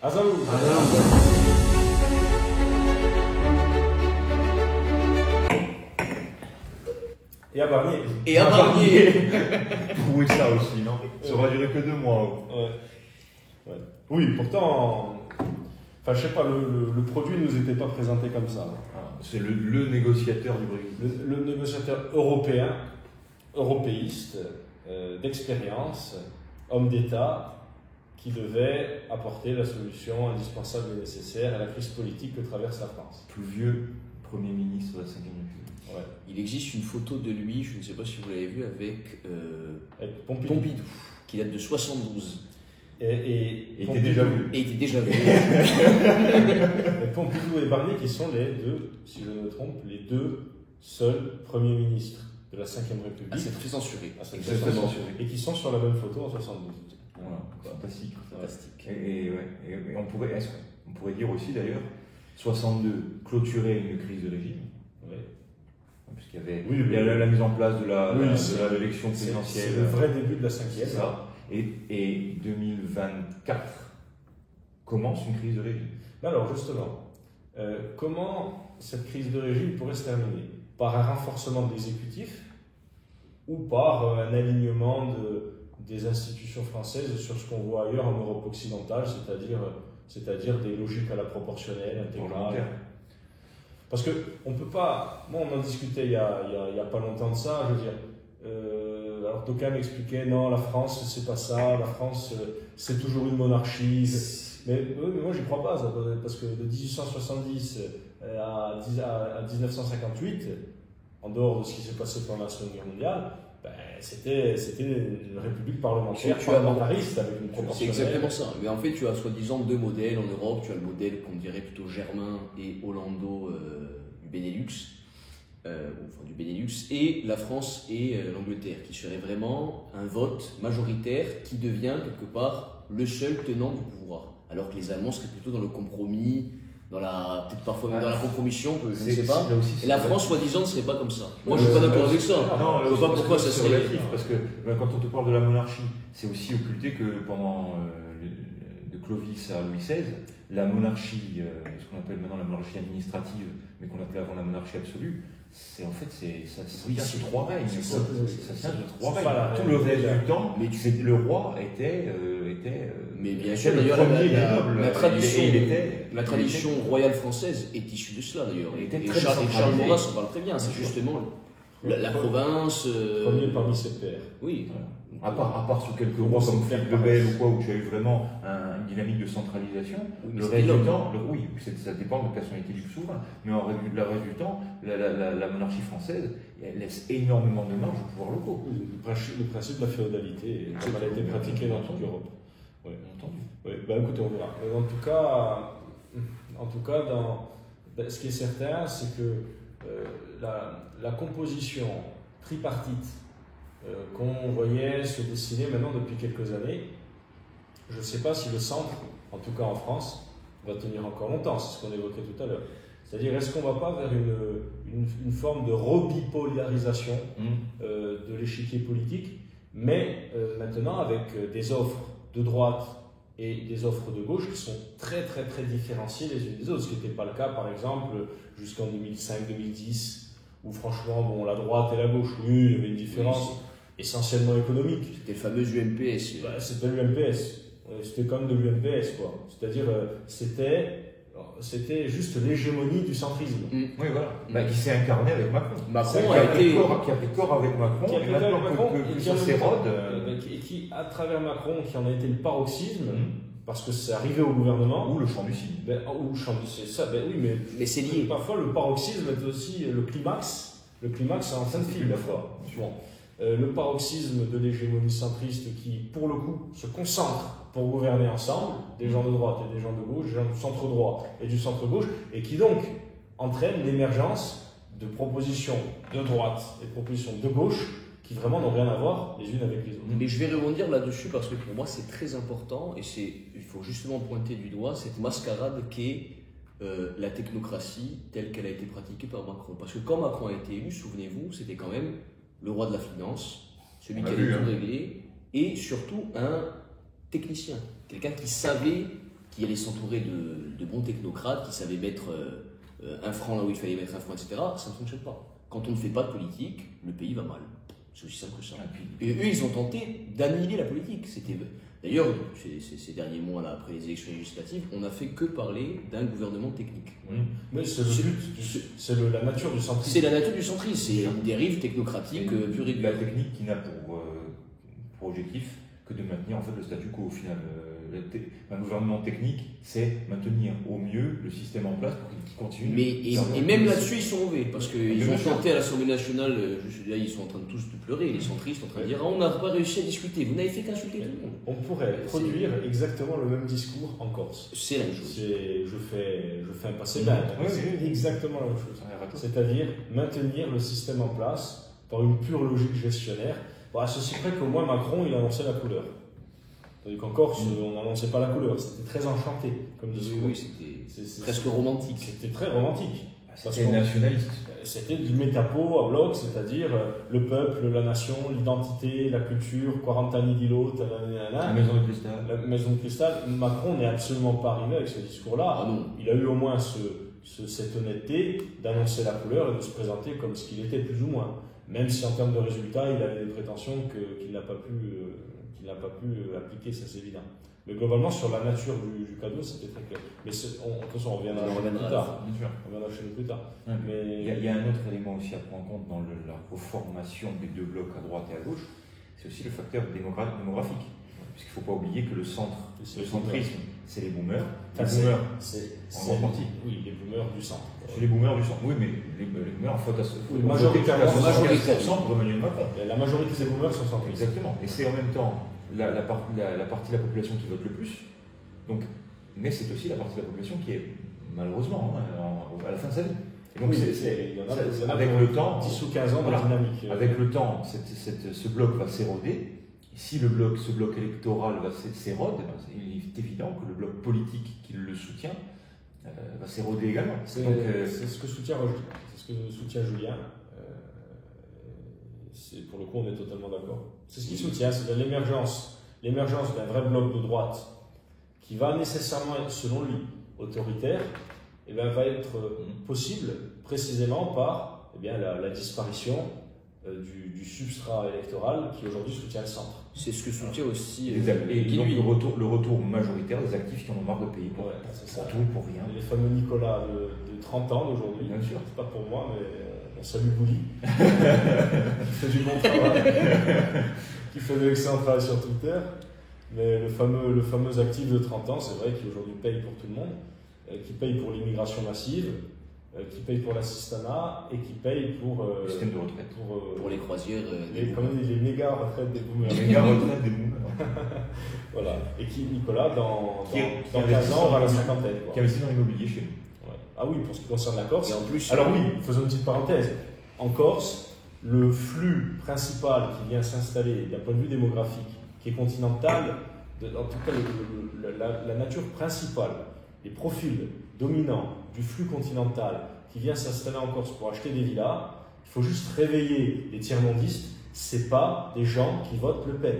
Azalou. Et à Barnier. Et à Barnier. Oui, ça aussi, non? Ça aura duré que 2 mois. Ouais. Oui, pourtant, enfin, je sais pas, le produit ne nous était pas présenté comme ça. C'est le négociateur du Brexit. Le négociateur européen, européiste, d'expérience, homme d'État, qui devait apporter la solution indispensable et nécessaire à la crise politique que traverse la France. Plus vieux Premier ministre de la 5e République. Ouais. Il existe une photo de lui, je ne sais pas si vous l'avez vu, avec Pompidou. qui date de 72. Et était déjà vu. Et il était déjà vu. Et Pompidou et Barnier qui sont les deux, si je ne me trompe, les deux seuls premiers ministres de la 5e République. Ah, c'est très censuré. C'est très censuré. Et qui sont sur la même photo en 72. Voilà, fantastique. Fantastique. Et on pourrait dire aussi d'ailleurs, 62 clôturer une crise de régime. Ouais. Puisqu'il y avait Oui, la mise en place de c'est l'élection présidentielle. C'est le vrai début de la 5e. C'est ça. Et 2024 commence une crise de régime. Alors justement, comment cette crise de régime pourrait se terminer? Par un renforcement de l'exécutif ou par un alignement des institutions françaises sur ce qu'on voit ailleurs en Europe occidentale, c'est-à-dire des logiques à la proportionnelle, intégrale. Parce que on peut pas. Moi, on en discutait il y a pas longtemps de ça. Je veux dire, alors d'aucuns m'expliquaient non, la France c'est pas ça. La France c'est toujours une monarchie. Mais moi, j'y crois pas, ça, parce que de 1870 à 1958, en dehors de ce qui s'est passé pendant la Seconde Guerre mondiale, c'était une république parlementaire, parlementariste avec une proportionnelle. C'est exactement ça. Mais en fait, tu as soi-disant deux modèles en Europe. Tu as le modèle qu'on dirait plutôt germain et hollando du Benelux, du Benelux, et la France et l'Angleterre, qui serait vraiment un vote majoritaire qui devient quelque part le seul tenant du pouvoir. Alors que les Allemands seraient plutôt dans le compromis, peut-être parfois même dans la compromission, que je ne sais pas. Et la France, soi-disant, ne serait pas comme ça. Moi, je ne suis pas d'accord avec ça. Non, je ne vois pas pourquoi ça serait relatif, parce que quand on te parle de la monarchie, c'est aussi occulté que pendant de Clovis à Louis XVI, la monarchie, ce qu'on appelle maintenant la monarchie administrative, mais qu'on appelait avant la monarchie absolue, ça tient sur 3 règnes. Ça tient sur 3 règnes. Tout le reste du temps, le roi était. Mais bien sûr, d'ailleurs, la tradition royale française est issue de cela, d'ailleurs. Et Charles Maurras en parle très bien. C'est justement la province. Premier parmi ses pairs. Oui. À part sur quelques rois comme Philippe le Bel ou quoi, où tu as eu vraiment une dynamique de centralisation, le reste du temps, ça dépend de la personnalité du souverain, mais le reste du temps, la monarchie française, elle laisse énormément de marge aux pouvoirs locaux. Le principe de la féodalité, comme elle a été pratiquée dans toute l'Europe. Oui, entendu. Oui, écoutez, on verra. En tout cas, ce qui est certain, c'est que la composition tripartite qu'on voyait se dessiner maintenant depuis quelques années, je ne sais pas si le centre, en tout cas en France, va tenir encore longtemps, c'est ce qu'on évoquait tout à l'heure. C'est-à-dire, est-ce qu'on ne va pas vers une forme de rebipolarisation de l'échiquier politique, mais maintenant avec des offres de droite et des offres de gauche qui sont très très très différenciées les unes des autres, ce qui n'était pas le cas par exemple jusqu'en 2005-2010, où franchement, la droite et la gauche, oui, il y avait une différence essentiellement économique. C'était le fameux UMPS. C'était l'UMPS. C'était comme de l'UMPS, quoi. C'est-à-dire, c'était juste l'hégémonie du centrisme. Oui, voilà. Qui s'est incarné avec Macron. Qui a pris corps avec Macron. Qui a pris corps avec Macron. Et ça s'érode. Et qui, à travers Macron, qui en a été le paroxysme, parce que c'est arrivé au gouvernement. Ou le champ du cygne. Ou le champ du cygne, c'est ça. Oui, mais c'est lié. Parfois, le paroxysme est aussi le climax. Le climax, c'est en fin de film, parfois. Bon. Le paroxysme de l'hégémonie centriste qui, pour le coup, se concentre pour gouverner ensemble, des gens de droite et des gens de gauche, des gens du centre-droit et du centre-gauche, et qui donc entraîne l'émergence de propositions de droite et de propositions de gauche qui vraiment n'ont rien à voir les unes avec les autres. Mais je vais rebondir là-dessus parce que pour moi c'est très important et il faut justement pointer du doigt cette mascarade qu'est la technocratie telle qu'elle a été pratiquée par Macron. Parce que quand Macron a été élu, souvenez-vous, c'était quand même le roi de la finance, celui qui avait tout réglé, et surtout un technicien, quelqu'un qui savait qui allait s'entourer de bons technocrates, qui savaient mettre un franc là où il fallait mettre un franc, etc., ça ne fonctionne pas. Quand on ne fait pas de politique, le pays va mal. C'est aussi simple que ça. Et eux, ils ont tenté d'annihiler la politique. D'ailleurs, ces derniers mois, là, après les élections législatives, on n'a fait que parler d'un gouvernement technique. Mais c'est le but, c'est la nature du centrisme. C'est la nature du centrisme, c'est une dérive technocratique pure et dure. La technique qui n'a pour objectif que de maintenir en fait le statu quo au final. Un gouvernement technique, c'est maintenir au mieux le système en place pour qu'il continue. Et même là-dessus, ils sont mauvais, parce qu'ils ont tenté à l'Assemblée nationale, là ils sont en train de tous de pleurer, les centristes en train de dire on n'a pas réussi à discuter, vous n'avez fait qu'insulter tout le monde. On pourrait produire exactement le même discours en Corse. C'est la même chose. Je fais un passé bas, c'est exactement la même chose. C'est-à-dire maintenir le système en place par une pure logique gestionnaire. Bon, à ceci près qu'au moins Macron, il a annoncé la couleur. Tandis qu'en Corse, on n'annonçait pas la couleur. C'était très enchanté comme discours. Oui, c'était presque romantique. C'était très romantique. C'était nationaliste. C'était du métapo à bloc, c'est-à-dire le peuple, la nation, l'identité, la culture, Quarantani di l'autre, la maison de cristal. La maison de cristal. Macron n'est absolument pas arrivé avec ce discours-là. Ah non. Il a eu au moins cette honnêteté d'annoncer la couleur et de se présenter comme ce qu'il était plus ou moins. Même si en termes de résultats, il avait des prétentions qu'il n'a pas pu appliquer, ça c'est évident. Mais globalement, sur la nature du cadeau, c'était très clair. Mais de toute façon, on reviendra chez nous plus tard. Bien sûr. On reviendra chez nous plus tard. Ouais. Mais il y a un autre élément aussi à prendre en compte dans la reformation des deux blocs à droite et à gauche, c'est aussi le facteur démographique. Puisqu'il ne faut pas oublier que le centrisme, c'est les boomers. Les boomers, en grande partie. Oui, les boomers du centre. C'est les boomers du centre. Oui, mais les boomers, en faute à ce oui, majoritairement, centre de Emmanuel Macron. La majorité des boomers sont centristes. Exactement. Et c'est en même temps la partie de la population qui vote le plus. Donc, mais c'est aussi la partie de la population qui est, malheureusement, à la fin de sa vie. Et donc, avec le temps, 10 ou 15 ans de dynamique. Avec le temps, ce bloc va s'éroder. Si ce bloc électoral s'érode, il est évident que le bloc politique qui le soutient va s'éroder également. C'est ce que soutient Roger, c'est ce que soutient Julien. Pour le coup, on est totalement d'accord. C'est ce qu'il soutient, c'est l'émergence d'un vrai bloc de droite qui va nécessairement être, selon lui, autoritaire, et bien, va être possible précisément par la disparition du substrat électoral qui aujourd'hui soutient le centre. C'est ce que soutient aussi et donc le retour majoritaire des actifs qui en ont marre de payer pour tout, pour rien. Les fameux Nicolas de 30 ans d'aujourd'hui, bien sûr. C'est pas pour moi, mais on salue Bouli, qui fait du bon travail, qui fait de l'excellent travail sur Twitter. Mais le fameux actif de 30 ans, c'est vrai qu'il aujourd'hui paye pour tout le monde, qui paye pour l'immigration massive, qui paye pour l'assistanat et qui paye pour le système de retraite. Pour les croisières. Les méga retraites des boomers. Les méga retraites des boomers. Voilà. Et qui, Nicolas, dans 15 ans, aura la cinquantaine. Qui investit dans l'immobilier chez nous. Ouais. Ah oui, pour ce qui concerne la Corse. Et en plus, alors oui, faisons une petite parenthèse. En Corse, le flux principal qui vient s'installer d'un point de vue démographique, qui est continental, en tout cas la nature principale, les profils dominants du flux continental qui vient s'installer en Corse pour acheter des villas, il faut juste réveiller les tiers-mondistes, c'est pas des gens qui votent Le Pen.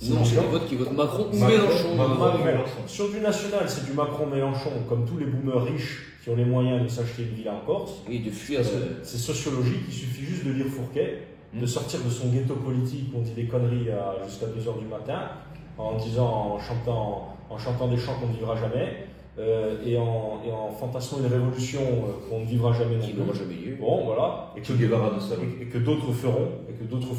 Non, c'est des votes qui votent Macron ou Mélenchon. Sur du national, c'est du Macron-Mélenchon, comme tous les boomers riches qui ont les moyens de s'acheter une villa en Corse. Oui, de fuir. C'est sociologique, il suffit juste de lire Fourquet, de sortir de son ghetto politique où on dit des conneries jusqu'à 2h du matin, en chantant des chants qu'on ne vivra jamais. Et en fantasmant une révolution qu'on ne vivra jamais non plus. Bon, voilà. Et que d'autres feront, que d'autres ont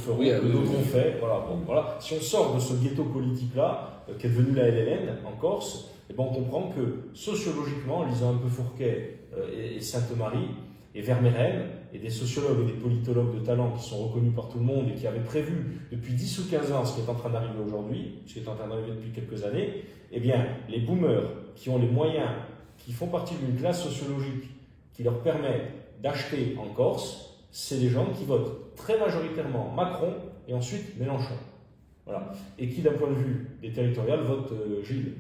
fait. Voilà. Bon, voilà. Si on sort de ce ghetto politique-là, qui est devenu la LLN en Corse, on comprend que sociologiquement, en lisant un peu Fourquet et Sainte-Marie et Vermeeren, et des sociologues et des politologues de talent qui sont reconnus par tout le monde et qui avaient prévu depuis 10 ou 15 ans ce qui est en train d'arriver aujourd'hui, ce qui est en train d'arriver depuis quelques années, eh bien, les boomers qui ont les moyens, qui font partie d'une classe sociologique qui leur permet d'acheter en Corse, c'est des gens qui votent très majoritairement Macron et ensuite Mélenchon. Voilà. Et qui, d'un point de vue des territoriales, votent Gilles.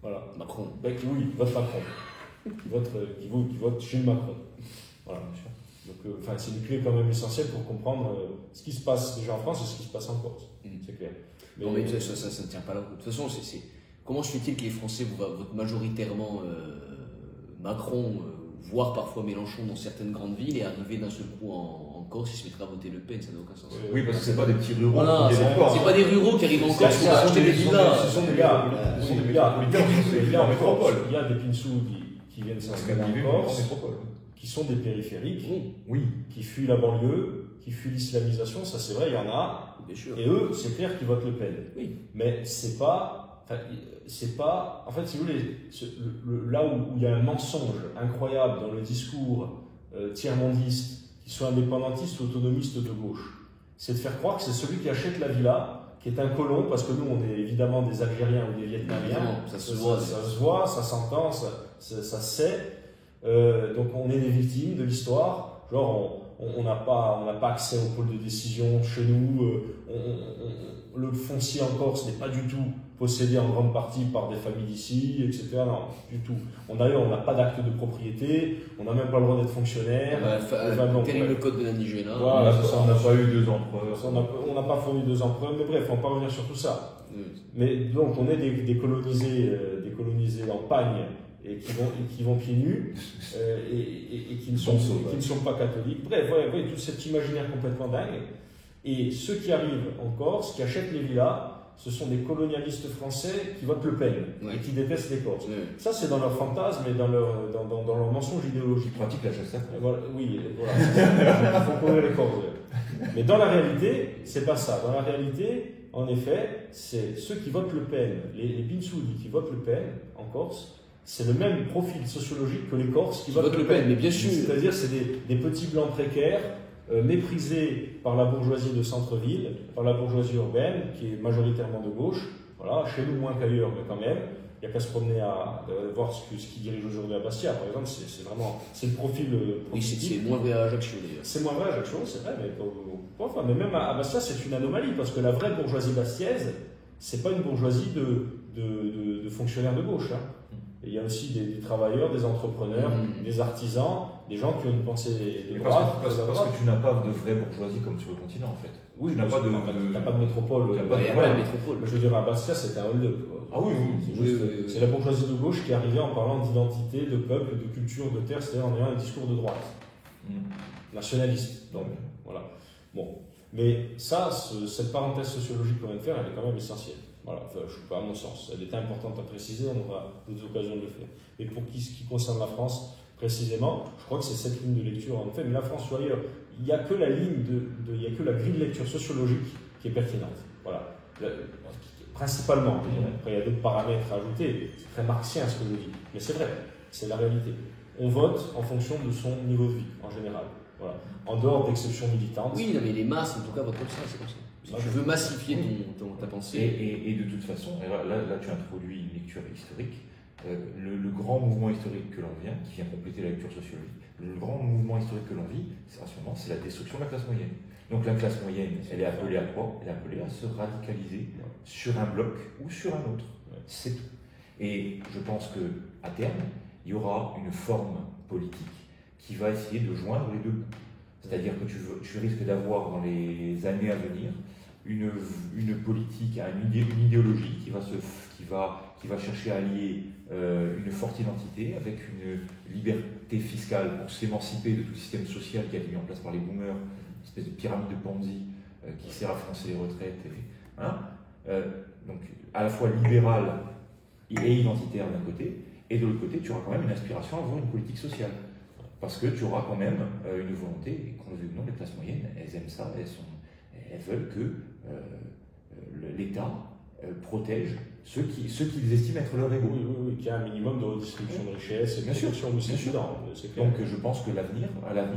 Voilà. Macron. Oui, vote Macron. Qui vote Gilles Macron. Voilà, bien sûr. Donc, c'est une clé quand même essentielle pour comprendre ce qui se passe déjà en France et ce qui se passe en Corse. C'est clair. Non, mais ça ne tient pas la route. De toute façon, comment se fait-il que les Français votent majoritairement Macron, voire parfois Mélenchon dans certaines grandes villes, et arriver d'un seul coup en Corse, ils se mettraient à voter Le Pen? Ça n'a aucun sens. Oui, parce que c'est pas des petits ruraux. Voilà, c'est pas des ruraux qui arrivent en Corse pour acheter des villas. Ce sont des gars en métropole. Il y a des Pinsous qui viennent s'installer en Corse, qui sont des périphériques, qui fuient la banlieue, qui fuient l'islamisation. Ça, c'est vrai, il y en a. Bien sûr. Et eux, c'est clair qu'ils votent Le Pen. Oui. Mais c'est pas. En fait, si vous voulez, là où il y a un mensonge incroyable dans le discours tiers-mondiste, qui soit indépendantiste ou autonomiste de gauche, c'est de faire croire que c'est celui qui achète la villa, qui est un colon, parce que nous, on est évidemment des Algériens ou des Vietnamiens. Ça se voit, ça s'entend, ça se sait. Donc on est des victimes de l'histoire. Genre, on n'a pas accès au pôle de décision chez nous. Le foncier en Corse n'est pas du tout possédé en grande partie par des familles d'ici, etc. Non, du tout. D'ailleurs, on n'a pas d'acte de propriété, on n'a même pas le droit d'être fonctionnaire. Quel est le code de l'indigénat? Voilà, on n'a pas eu 2 empereurs. On n'a pas fourni 2 empereurs, mais bref, on va pas revenir sur tout ça. Mais donc, on est des colonisés en pagne et qui vont pieds nus et qui ne sont pas catholiques. Bref, tout cet imaginaire complètement dingue. Et ceux qui arrivent en Corse, qui achètent les villas, ce sont des colonialistes français qui votent Le Pen et qui détestent les Corses. Ça, c'est dans leur fantasme et dans leur mensonge idéologique. Ils pratiquent la chasse à courre. Voilà, il faut courir les Corses. Mais dans la réalité, c'est pas ça. Dans la réalité, en effet, c'est ceux qui votent Le Pen, les Pinsoudi qui votent Le Pen en Corse, c'est le même profil sociologique que les Corses qui votent Le Pen. Mais bien sûr. C'est-à-dire, c'est des petits blancs précaires, méprisés par la bourgeoisie de centre-ville, par la bourgeoisie urbaine, qui est majoritairement de gauche. Voilà, chez nous moins qu'ailleurs, mais quand même. Il n'y a qu'à se promener à voir ce qui dirige aujourd'hui à Bastia, par exemple. C'est le profil. Oui, c'est moins vrai à Ajaccio d'ailleurs. C'est moins vrai à Ajaccio, c'est vrai, mais même à Bastia, c'est une anomalie, parce que la vraie bourgeoisie bastiaise, c'est pas une bourgeoisie de fonctionnaires de gauche. Hein. Et il y a aussi des travailleurs, des entrepreneurs, des artisans, des gens qui ont une pensée de droite. Parce que tu n'as pas de vraie bourgeoisie comme sur le continent, en fait. Oui, tu n'as pas de métropole. Il n'y a pas de métropole. Je veux dire, à Bastia, c'était un hold-up. Ah oui. C'est la bourgeoisie de gauche qui est arrivée en parlant d'identité, de peuple, de culture, de terre, c'est-à-dire en ayant un discours de droite. Nationaliste. Donc, voilà. Bon. Mais ça, cette parenthèse sociologique qu'on vient de faire, elle est quand même essentielle. Voilà, enfin, je ne sais pas, à mon sens. Elle était importante à préciser, on aura d'autres occasions de le faire. Mais pour ce qui concerne la France, précisément, je crois que c'est cette ligne de lecture en fait. Mais la France, soit ailleurs, il n'y a que la ligne il n'y a que la grille de lecture sociologique qui est pertinente. Voilà. Principalement. Après, il y a d'autres paramètres à ajouter. C'est très marxien ce que je dis. Mais c'est vrai, c'est la réalité. On vote en fonction de son niveau de vie, en général. Voilà. En dehors d'exceptions militantes. Oui, mais les masses, en tout cas, votent comme ça, c'est comme ça. Je veux massifier ta pensée. Et de toute façon, là tu introduis une lecture historique. Le grand mouvement historique que l'on qui vient compléter la lecture sociologique, le grand mouvement historique que l'on vit, c'est la destruction de la classe moyenne. Donc la classe moyenne, elle est appelée à quoi? Elle est appelée à se radicaliser sur un bloc ou sur un autre. C'est tout. Et je pense qu'à terme, il y aura une forme politique qui va essayer de joindre les deux bouts. C'est-à-dire que tu risques d'avoir dans les années à venir une politique, une idéologie qui va chercher à allier une forte identité avec une liberté fiscale pour s'émanciper de tout le système social qui a été mis en place par les boomers, une espèce de pyramide de Ponzi qui sert à financer les retraites. Donc à la fois libérale et identitaire d'un côté, et de l'autre côté, tu auras quand même une aspiration à avoir une politique sociale. Parce que tu auras quand même une volonté, et qu'on le veuille ou non, les classes moyennes, elles aiment ça, elles veulent que l'État protège ceux qu'ils estiment être leur ego. Oui, qu'il y a un minimum de redistribution de richesses et de protection de ces étudiants. Donc je pense que à l'avenir,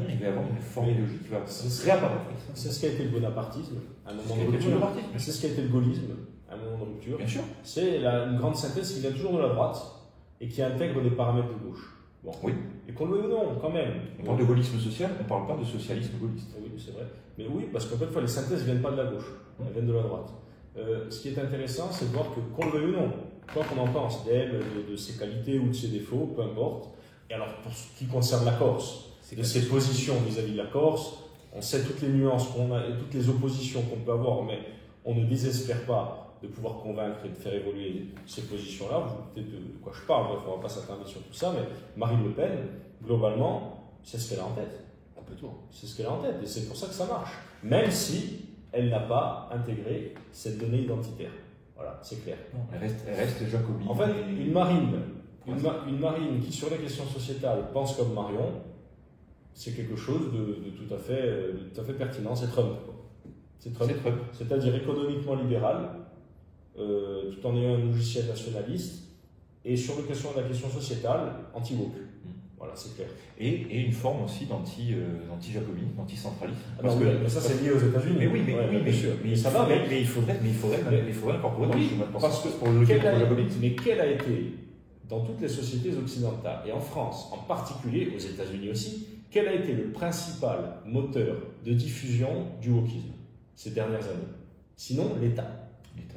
il va y avoir une forme idéologique qui va réapparaître. C'est ce qui a été le bonapartisme, à un moment de rupture. C'est ce qui a été le gaullisme, à un moment de rupture. Bien sûr. C'est une grande synthèse qui vient toujours de la droite et qui intègre des paramètres de gauche. Bon. Oui. Et qu'on le veuille ou non, quand même. On parle de gaullisme social, on ne parle pas de socialisme gaulliste. Oui, c'est vrai. Mais oui, parce qu'en fait, les synthèses ne viennent pas de la gauche, elles viennent de la droite. Ce qui est intéressant, c'est de voir que, qu'on le veuille ou non, quoi qu'on en pense d'elle, de ses qualités ou de ses défauts, peu importe. Et alors, pour ce qui concerne la Corse, de ses positions vis-à-vis de la Corse, on sait toutes les nuances qu'on a et toutes les oppositions qu'on peut avoir, mais on ne désespère pas de pouvoir convaincre et de faire évoluer ces positions-là. Vous savez de quoi je parle, bref, on ne va pas s'attarder sur tout ça, mais Marine Le Pen, globalement, c'est ce qu'elle a en tête. Complètement. C'est ce qu'elle a en tête, et c'est pour ça que ça marche. Même si elle n'a pas intégré cette donnée identitaire. Voilà, c'est clair. Non, elle reste jacobine. En fait, une marine qui, sur les questions sociétales, pense comme Marion, c'est quelque chose de tout à fait pertinent. C'est Trump. C'est Trump. C'est-à-dire économiquement libéral, tout en ayant un logiciel nationaliste, et sur la question sociétale, anti-woke. Voilà, c'est clair. Et une forme aussi d'anti-jacobinisme, d'anti-centralisme. Mais ça, c'est lié aux États-Unis. Mais oui, bien sûr. Mais ça va, mais il faudrait incorporer dans le chemin de parce que pour le jacobinisme. Mais quel a été, dans toutes les sociétés occidentales, et en France en particulier, aux États-Unis aussi, quel a été le principal moteur de diffusion du wokisme ces dernières années? Sinon, l'État.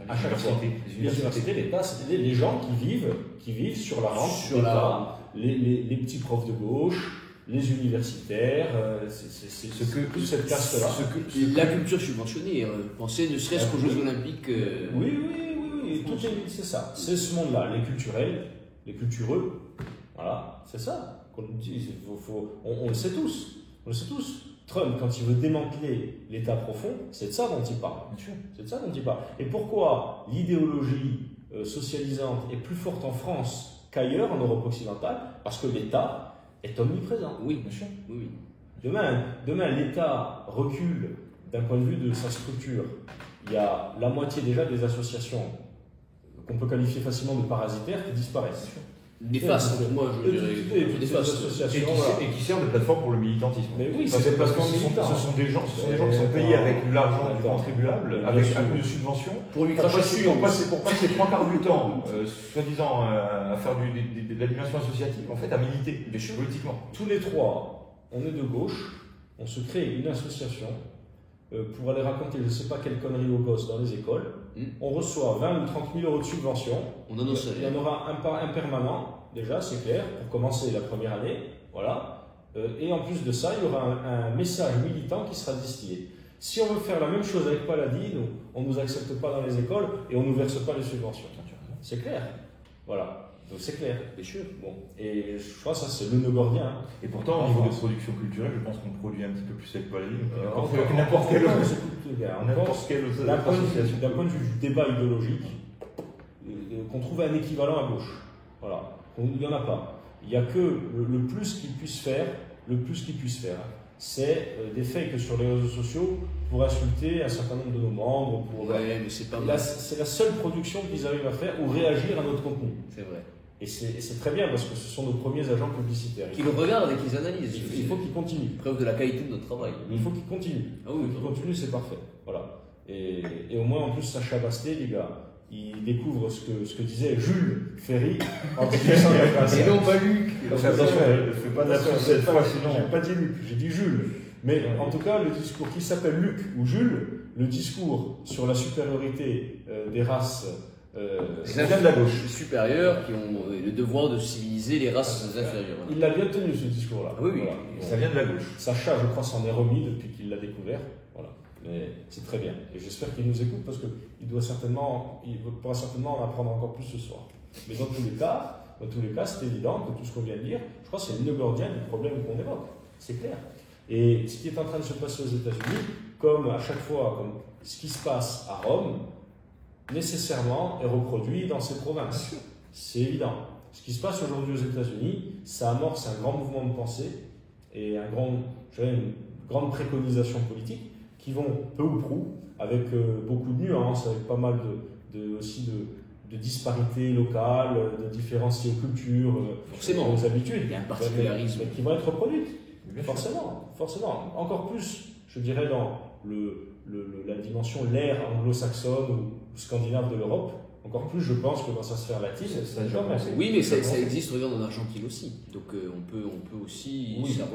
À chaque fois. Les universités, l'État, c'était les gens qui vivent sur la rente, sur la les petits profs de gauche, les universitaires, c'est toute cette classe-là. La culture subventionnée, pensez ne serait-ce qu'aux Jeux Olympiques. Oui, c'est ça. C'est ce monde-là, les culturels, les cultureux, voilà, c'est ça qu'on nous dit. On le sait tous. On le sait tous. Trump, quand il veut démanteler l'État profond, c'est de ça dont il parle. C'est de ça dont il parle. Et pourquoi l'idéologie socialisante est plus forte en France qu'ailleurs, en Europe occidentale? Parce que l'État est omniprésent. Oui, bien sûr. Oui. Demain, l'État recule d'un point de vue de sa structure. Il y a la moitié déjà des associations qu'on peut qualifier facilement de parasitaires qui disparaissent. Néfastes, moi je dirais. Des associations. Et qui servent de plateforme pour le militantisme. Mais oui, parce que ce sont des gens qui sont payés avec l'argent du contribuable, avec un peu de subvention, pour lui cracher dessus. Pour passer 3/4 du temps, soi-disant, à faire de la dimension associative, en fait, à militer politiquement. Tous les trois, on est de gauche, on se crée une association pour aller raconter je ne sais pas quelle connerie aux gosses dans les écoles. On reçoit 20 ou 30 000 euros de subvention. On a nos salaires. Il y en aura un permanent, déjà, c'est clair, pour commencer la première année. Voilà. Et en plus de ça, il y aura un message militant qui sera distillé. Si on veut faire la même chose avec Paladin, on ne nous accepte pas dans les écoles et on ne nous verse pas les subventions. C'est clair. Voilà. Donc c'est clair. Bien sûr. Bon. Et je crois que ça, c'est le nœud gordien. Et pourtant, au niveau de production culturelle, je pense qu'on produit un petit peu plus avec Paladin que n'importe quelle autre association. D'un point de vue du débat idéologique, qu'on trouve un équivalent à gauche. Voilà. Il n'y en a pas. Il n'y a que le plus qu'ils puissent faire, c'est des fakes sur les réseaux sociaux pour insulter un certain nombre de nos membres. Mais c'est pas mal. C'est la seule production qu'ils arrivent à faire ou réagir à notre contenu. C'est vrai. Et c'est très bien parce que ce sont nos premiers agents publicitaires. Qui le regardent et qui les analysent. Il faut qu'ils continuent. Preuve de la qualité de notre travail. Il faut qu'ils continuent. Ah oui, qu'ils continuent, c'est parfait. Voilà. Et au moins, en plus, ça chabasté, les gars. Ils découvrent ce que disait Jules Ferry en 1885. Et non pas Luc. Attention, ne fais pas d'affaire cette fois, sinon. J'ai pas dit Luc, j'ai dit Jules. Mais en tout cas, le discours qui s'appelle Luc ou Jules, le discours sur la supériorité des races. Ça vient de la gauche. Supérieures qui ont le devoir de civiliser les races inférieures. Il l'a bien tenu ce discours-là. Oui. Voilà. Ça vient de la gauche. Sacha, je crois, s'en est remis depuis qu'il l'a découvert. Voilà. Mais c'est très bien. Et j'espère qu'il nous écoute parce qu'il pourra certainement en apprendre encore plus ce soir. Mais dans tous les cas, c'est évident que tout ce qu'on vient de dire, je crois que c'est le nœud gordien du problème qu'on évoque. C'est clair. Et ce qui est en train de se passer aux États-Unis, comme à chaque fois, comme ce qui se passe à Rome, nécessairement est reproduit dans ces provinces. C'est évident. Ce qui se passe aujourd'hui aux États-Unis, ça amorce un grand mouvement de pensée et une grande préconisation politique qui vont peu ou prou, avec beaucoup de nuances, avec pas mal aussi de disparités locales, de différences aux cultures, aux habitudes. Il y a un particularisme. Qui vont être reproduites. Forcément. Encore plus, je dirais, dans la dimension l'ère anglo-saxonne ou scandinave de l'Europe, encore plus, je pense, que dans sa sphère latine. Oui, mais ça existe, regarde, en Argentine aussi. Donc on peut aussi. Oui. Ça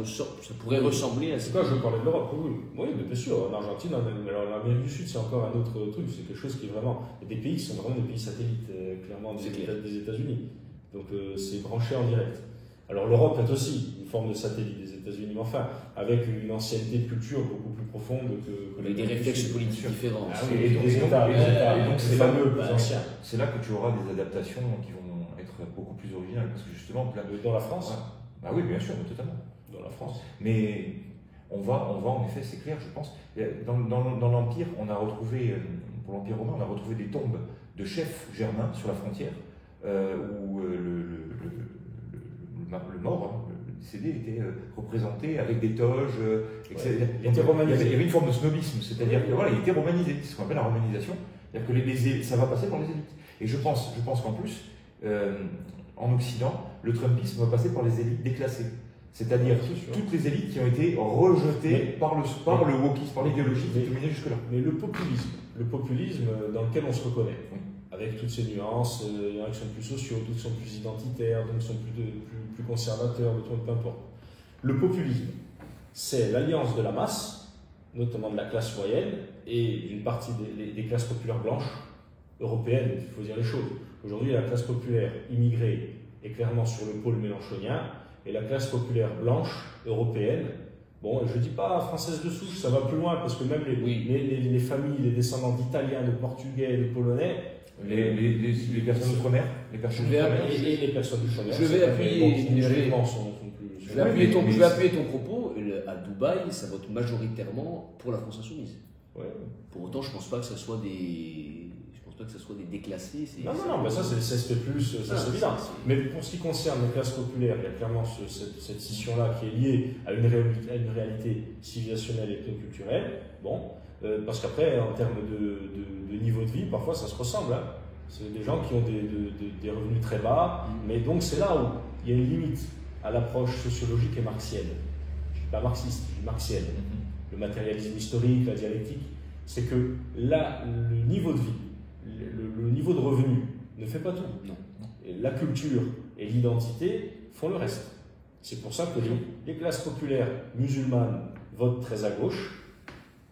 pourrait ressembler à ça. C'est quoi, je parlais de l'Europe, oui, mais bien sûr, en Argentine, en Amérique du Sud, c'est encore un autre truc. C'est quelque chose qui est vraiment. Il y a des pays qui sont vraiment des pays satellites, clairement, des États-Unis. Donc c'est branché en direct. Alors l'Europe est aussi une forme de satellite des États-Unis, mais enfin, avec une ancienneté de culture beaucoup plus profonde que Avec des réflexes politiques différents. Ah oui, et donc les États, c'est fameux, plus anciens. C'est là que tu auras des adaptations qui vont être beaucoup plus originales, parce que justement, Dans la France. Bah oui, bien sûr, totalement. Dans la France. Mais on va en effet, c'est clair, je pense. Dans l'Empire, on a retrouvé, pour l'Empire romain, on a retrouvé des tombes de chefs germains sur la frontière, où le mort, le décédé, était représenté avec des toges. Il était romanisé. Il y avait une forme de snobisme, c'est-à-dire que voilà, il était romanisé, c'est ce qu'on appelle la romanisation. C'est-à-dire que ça va passer par les élites. Et je pense qu'en plus, en Occident, le Trumpisme va passer par les élites déclassées. C'est-à-dire toutes les élites qui ont été rejetées par le wokisme, par l'idéologie qui dominait jusque-là. Mais le populisme dans lequel on se reconnaît, avec toutes ces nuances, il y en a qui sont plus sociaux, d'autres qui sont plus identitaires, d'autres qui sont plus conservateurs, d'autres peu importe. Le populisme, c'est l'alliance de la masse, notamment de la classe moyenne, et d'une partie des classes populaires blanches, européennes, il faut dire les choses. Aujourd'hui, la classe populaire immigrée est clairement sur le pôle mélenchonien, et la classe populaire blanche, européenne, bon, je ne dis pas française de souche, ça va plus loin, parce que même les familles, les descendants d'Italiens, de Portugais, de Polonais, les personnes d'outre-mer, et les personnes d'outre-mer, je vais appuyer ton propos. À Dubaï, ça vote majoritairement pour la France insoumise. Ouais. Pour autant, je pense pas que ça soit des déclassés. Non, mais ça c'est plus, ça c'est évident. Mais pour ce qui concerne les classes populaires, il y a clairement cette scission-là qui est liée à une réalité civilisationnelle et culturelle. Bon, parce qu'après, en termes de niveau de vie, parfois ça se ressemble. Hein. C'est des gens qui ont des revenus très bas, mais donc c'est là où il y a une limite à l'approche sociologique et marxienne. Je ne suis pas marxiste, je suis marxienne. Le matérialisme historique, la dialectique, c'est que là, le niveau de vie, le niveau de revenu ne fait pas tout. Non. Et la culture et l'identité font le reste. C'est pour ça que les classes populaires musulmanes votent très à gauche,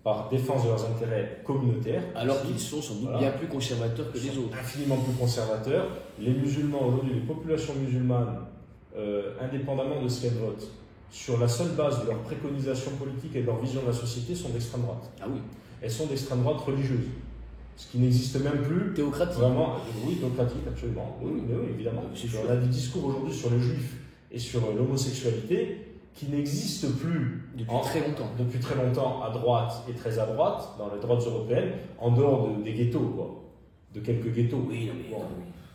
par défense de leurs intérêts communautaires. Alors qu'ils sont sans doute bien plus conservateurs que les autres. Infiniment plus conservateurs. Les musulmans, aujourd'hui, les populations musulmanes, indépendamment de ce qu'elles votent, sur la seule base de leur préconisation politique et de leur vision de la société, sont d'extrême droite. Ah oui. Elles sont d'extrême droite religieuse. Ce qui n'existe même plus. Théocratique. Vraiment, oui, théocratique, absolument. Oui, évidemment. On a des discours aujourd'hui sur les juifs et sur l'homosexualité qui n'existent plus depuis très longtemps à droite et très à droite, dans les droites européennes, en dehors des ghettos, quoi. De quelques ghettos. Oui,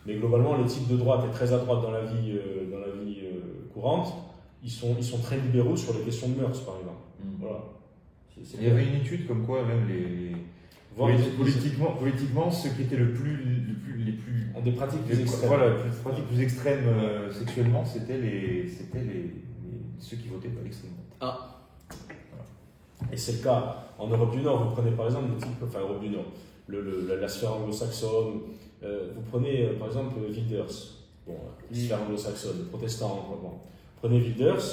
mais globalement, les types de droite et très à droite dans la vie courante, ils sont très libéraux sur les questions de mœurs, par exemple. Voilà. Il y avait une étude comme quoi même politiquement, ceux qui étaient les plus des pratiques plus extrêmes. Voilà, les pratiques plus extrêmes sexuellement, c'était ceux qui votaient pas l'extrême droite. Ah. Voilà. Et c'est le cas en Europe du Nord. Vous prenez par exemple Europe du Nord, la sphère anglo-saxonne. Vous prenez par exemple Wilders, sphère anglo-saxonne, le protestant. Prenez Wilders,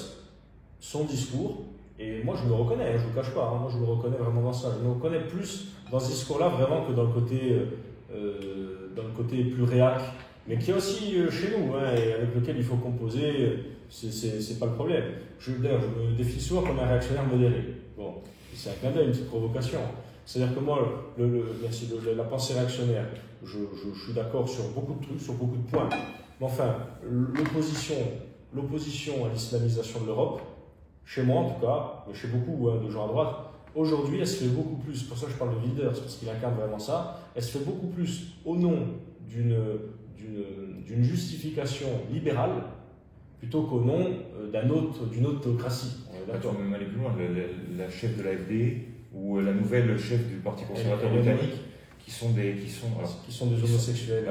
son discours. Et moi, je me reconnais, je ne vous cache pas, moi je me reconnais vraiment dans ça. Je me reconnais plus dans ce discours-là vraiment que dans le côté plus réac, mais qui est aussi chez nous, et avec lequel il faut composer, c'est pas le problème. D'ailleurs, je me définis souvent comme un réactionnaire modéré. Bon, c'est un clin d'œil, une petite provocation. C'est-à-dire que moi, la pensée réactionnaire, je suis d'accord sur beaucoup de trucs, sur beaucoup de points. Mais enfin, l'opposition à l'islamisation de l'Europe, chez moi en tout cas, mais chez beaucoup de gens à droite, aujourd'hui elle se fait beaucoup plus, pour ça je parle de Wilders, parce qu'il incarne vraiment ça, elle se fait beaucoup plus au nom d'une justification libérale, plutôt qu'au nom d'une autre théocratie. Tu peux même aller plus loin, la chef de l'AfD ou la nouvelle chef du Parti conservateur britannique, qui sont des homosexuels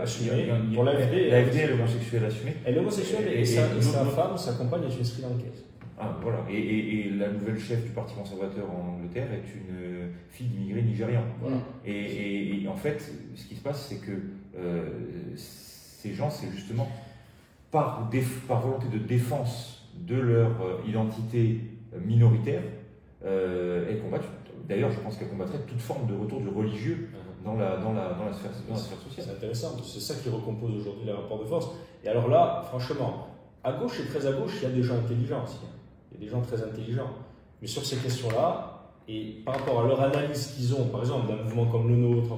assumés. Pour l'AfD, elle est homosexuelle assumée. Elle est homosexuelle et sa femme, sa compagne est une Sri Lankaise. Ah, voilà. Et la nouvelle chef du Parti conservateur en Angleterre est une fille d'immigrés nigérians. Voilà. Et en fait, ce qui se passe, c'est que ces gens, c'est justement par volonté de défense de leur identité minoritaire, elles combattent. D'ailleurs, je pense qu'elles combattraient toute forme de retour du religieux dans la sphère sociale. C'est intéressant, c'est ça qui recompose aujourd'hui les rapports de force. Et alors là, franchement, à gauche et très à gauche, il y a des gens intelligents aussi. Il y a des gens très intelligents. Mais sur ces questions-là, et par rapport à leur analyse qu'ils ont, par exemple, d'un mouvement comme le nôtre,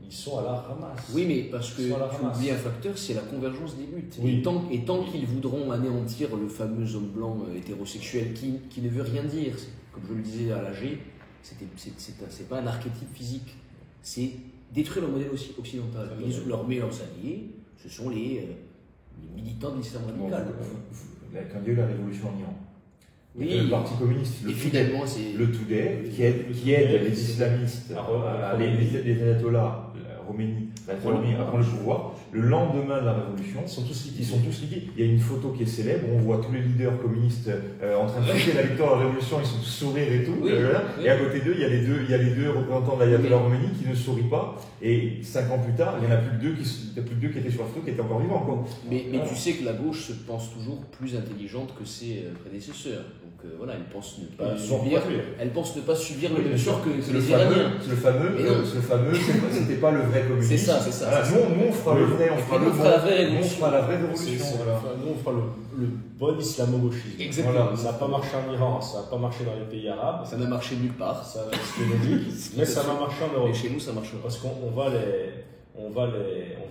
ils sont à la ramasse. Oui, mais parce que Ils tu sont à la ramasse. oublies un facteur, c'est la convergence des luttes. Oui. Et tant qu'ils voudront anéantir le fameux homme blanc hétérosexuel qui ne veut rien dire, comme je le disais à l'AG, c'est pas un archétype physique, c'est détruire le modèle occidental. Ils leur meilleurs alliés, ce sont les militants de l'islam radical. Quand il y a eu la révolution en Iran, Oui. le Parti communiste, Et finalement, c'est le Tudeh, qui aide les islamistes, les ayatollahs, Khomeini, à prendre le pouvoir. Le lendemain de la révolution, Ils sont tous ils sont tous liquidés. Il y a une photo qui est célèbre, on voit tous les leaders communistes en train de fêter la victoire de la révolution, ils sont tous sourire et tout. Oui, Et à côté d'eux, il y a les deux représentants de l'ayatollah Khomeini qui ne sourient pas. Et 5 ans plus tard, il n'y en a plus que deux qui étaient sur la photo qui étaient encore vivants. Quoi. Mais tu sais que la gauche se pense toujours plus intelligente que ses prédécesseurs. Donc voilà, elle pense ne pas subir le même sort que les Iraniens. C'est le fameux, c'était pas le vrai communisme. C'est ça. Voilà, nous, on fera le vrai, on fera la vraie révolution. On fera la vraie révolution. Nous, on fera le bon islamo-gauchisme. Exactement. Voilà, ça n'a pas marché en Iran, ça n'a pas marché dans les pays arabes. Ça n'a marché nulle part. Ça, c'est logique, mais ça va marcher en Europe. Et chez nous, ça marchera. Parce qu'on va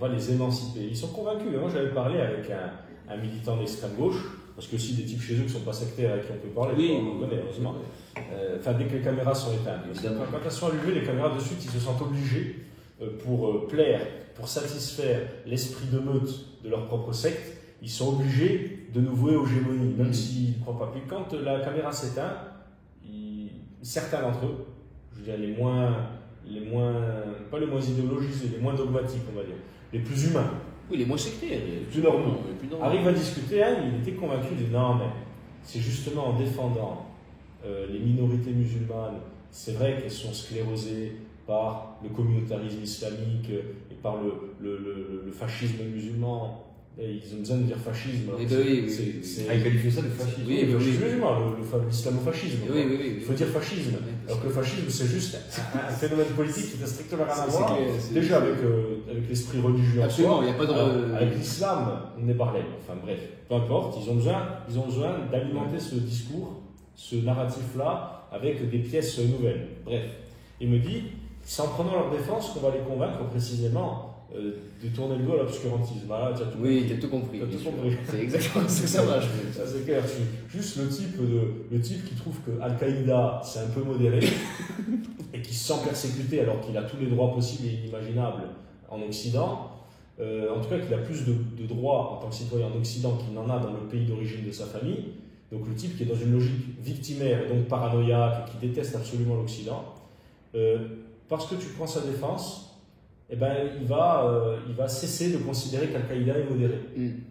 les émanciper. Ils sont convaincus. Moi, j'avais parlé avec un militant d'extrême gauche, parce que si des types chez eux qui ne sont pas sectaires et qui on peut parler, on connaît, heureusement. Dès que les caméras sont éteintes. Quand elles sont allumées, les caméras de suite, ils se sentent obligés, pour plaire, pour satisfaire l'esprit de meute de leur propre secte, ils sont obligés de nous vouer aux gémonies, même s'ils ne croient pas. Puis quand la caméra s'éteint, certains d'entre eux, je veux dire pas les moins idéologisés, les moins dogmatiques, on va dire, les plus humains, Oui, les moins sectaires. les plus normaux, arrivent à discuter. Il était convaincu de non, mais c'est justement en défendant les minorités musulmanes, c'est vrai qu'elles sont sclérosées par le communautarisme islamique et par le fascisme musulman. Et ils ont besoin de dire fascisme. Ils qualifient ça de fascisme. Oui, le fascisme musulman, l'islamo-fascisme. Oui. Il faut dire fascisme. Alors que le fascisme, c'est juste un phénomène politique qui n'a strictement rien à voir. Déjà avec l'esprit religieux en Absolument, soi. il n'y a pas de... Avec l'islam, on est parlé. Enfin bref, peu importe, ils ont besoin d'alimenter ce discours, ce narratif-là, avec des pièces nouvelles. Bref. Il me dit, c'est en prenant leur défense qu'on va les convaincre précisément de tourner le dos à l'obscurantisme. Voilà, tu as tout compris. C'est exactement ce que ça marche. Ça c'est clair. Juste le type qui trouve que Al-Qaïda c'est un peu modéré et qui se sent persécuté alors qu'il a tous les droits possibles et inimaginables en Occident. En tout cas, qu'il a plus de droits en tant que citoyen en Occident qu'il n'en a dans le pays d'origine de sa famille. Donc le type qui est dans une logique victimaire et donc paranoïaque et qui déteste absolument l'Occident, parce que tu prends sa défense, il va cesser de considérer qu'Al-Qaïda est modéré.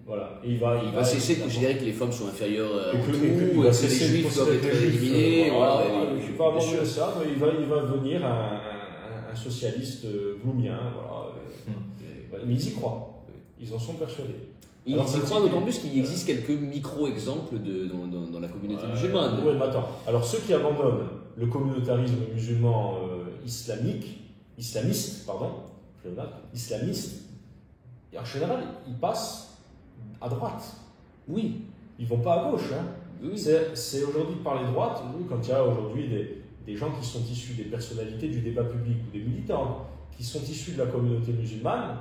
Voilà. Et il va cesser de considérer que les femmes sont inférieures à tout, que les juifs doivent être éliminés. Je ne vais pas aborder ça, mais il va devenir un socialiste gloomien. Mais ils y croient. Ils en sont persuadés. Ils y croient d'autant plus qu'il existe quelques micro-exemples dans la communauté musulmane. Oui, mais attends. Alors ceux qui abandonnent le communautarisme musulman islamiste, et en général, ils passent à droite. Oui. Ils ne vont pas à gauche. Hein. Oui. C'est aujourd'hui de parler droite, quand il y a aujourd'hui des gens qui sont issus des personnalités du débat public ou des militants qui sont issus de la communauté musulmane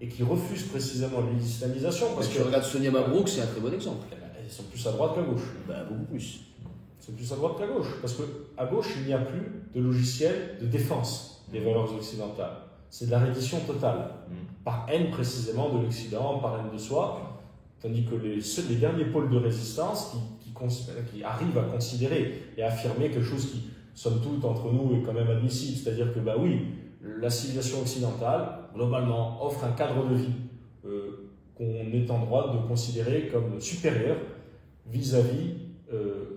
et qui refusent précisément l'islamisation. Parce que regarde Sonia Mabrouk, c'est un très bon exemple. Ils sont plus à droite qu'à gauche. Beaucoup plus. Ils sont plus à droite qu'à gauche. Parce qu'à gauche, il n'y a plus de logiciel de défense des valeurs occidentales. C'est de la reddition totale. Par haine précisément de l'Occident, par haine de soi. Tandis que les derniers pôles de résistance qui arrivent à considérer et à affirmer quelque chose qui, somme toute, entre nous, est quand même admissible. C'est-à-dire que, la civilisation occidentale, globalement, offre un cadre de vie qu'on est en droit de considérer comme supérieur vis-à-vis,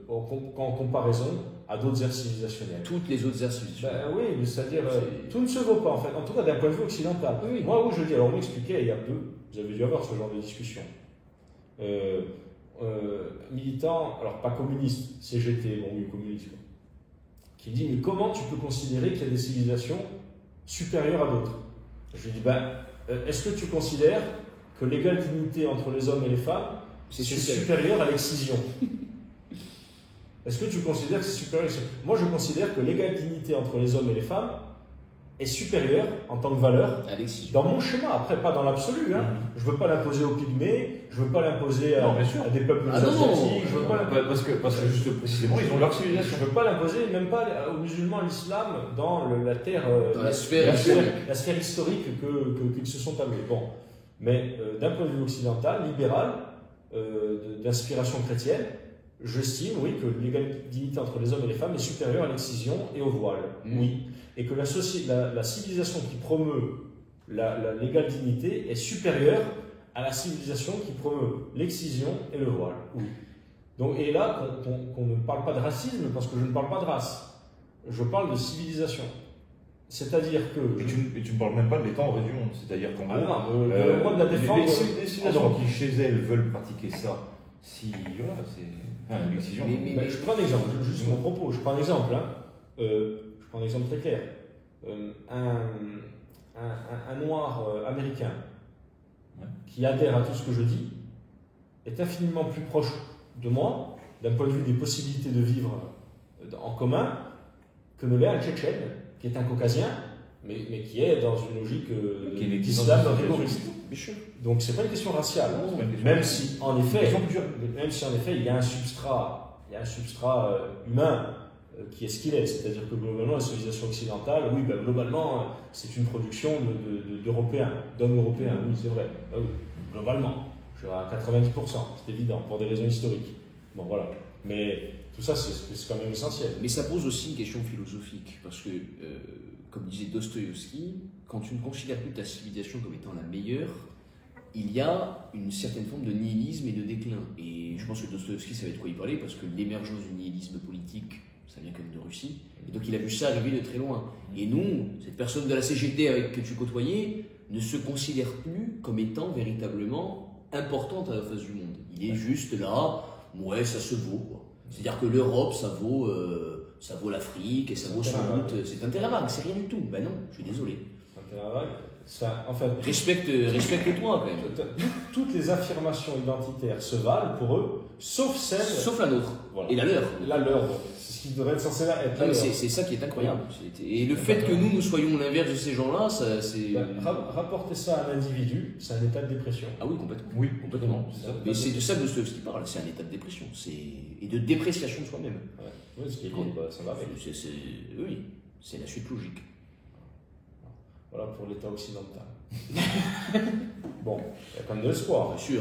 en comparaison à d'autres ères civilisationnelles. Toutes les autres ères civilisationnelles. Oui, mais c'est-à-dire, tout ne se vaut pas, en fait, en tout cas d'un point de vue occidental. Oui. Moi, je dis, alors on m'expliquait il y a peu, vous avez dû avoir ce genre de discussion. Militant, alors pas communiste, CGT, communiste, qui dit, mais comment tu peux considérer qu'il y a des civilisations supérieures à d'autres? Je lui dis, est-ce que tu considères que l'égale dignité entre les hommes et les femmes c'est supérieur à l'excision. Est-ce que tu considères que c'est supérieur à l'excision? Moi, je considère que l'égale dignité entre les hommes et les femmes est supérieure en tant que valeur à l'excision. Dans mon schéma, après, pas dans l'absolu. Hein. Je ne veux pas l'imposer aux pygmées, je ne veux pas l'imposer à des peuples asiatiques, je veux pas parce que juste précisément, ils ont leur civilisation. Je ne veux pas l'imposer, même pas aux musulmans, à l'islam, dans la terre, dans la sphère historique qu'ils se sont amenés. Bon. Mais d'un point de vue occidental, libéral, d'inspiration chrétienne, j'estime, oui, que l'égale dignité entre les hommes et les femmes est supérieure à l'excision et au voile. Oui. Et que la civilisation qui promeut l'égale dignité est supérieure à la civilisation qui promeut l'excision et le voile. Oui. Donc, et là, qu'on ne parle pas de racisme, parce que je ne parle pas de race. Je parle de civilisation. C'est-à-dire que... Et tu ne parles même pas de l'état en reste du monde. C'est-à-dire qu'en gros... le droit de la défendre... Les civilisations qui, chez elles, veulent pratiquer ça, si... Voilà, c'est... l'excision... Je prends un exemple, juste mon propos. Je prends un exemple, hein. Je prends un exemple très clair. Un noir américain qui adhère à tout ce que je dis est infiniment plus proche de moi, d'un point de vue des possibilités de vivre en commun, que ne l'est un Tchétchène, qui est un Caucasien, mais qui est dans une logique d'islam rigoriste. Donc c'est pas une question raciale, même si en effet il y a un substrat humain qui est ce qu'il est, c'est-à-dire que globalement la civilisation occidentale, oui, ben, globalement c'est une production d'Européens, d'hommes européens, oui c'est vrai, ben, oui, globalement, je suis à 90%, c'est évident, pour des raisons historiques. Bon voilà, mais tout ça c'est quand même essentiel. Mais ça pose aussi une question philosophique, parce que, comme disait Dostoïevski, quand tu ne considères plus ta civilisation comme étant la meilleure, il y a une certaine forme de nihilisme et de déclin. Et je pense que Dostoïevski savait de quoi il parlait, parce que l'émergence du nihilisme politique, ça vient quand même de Russie. Et donc il a vu ça arriver de très loin. Et nous, cette personne de la CGT que tu côtoyais, ne se considère plus comme étant véritablement importante à la face du monde. Il est juste là, ouais, ça se vaut, quoi. C'est-à-dire que l'Europe, ça vaut l'Afrique et ça vaut sans doute. C'est un terrain vague, c'est rien du tout. Ben non, je suis désolé. Un terrain vague. Ça, en fait, respecte-toi quand même. Toutes les affirmations identitaires se valent pour eux, sauf la nôtre. Voilà. Et la leur. La leur, c'est ce qui devrait être censé être la leur. C'est ça qui est incroyable. Et le fait que nous soyons l'inverse de ces gens-là, c'est. Rapporter ça à un individu, c'est un état de dépression. Ah oui, complètement. Oui, complètement. Mais c'est de ça que Dostoïevski parle, c'est un état de dépression. Et de dépréciation de soi-même. Ouais. Oui, ça va avec. Oui, c'est la suite logique. Voilà pour l'État occidental. Bon, il y a quand même de l'espoir. Bien sûr.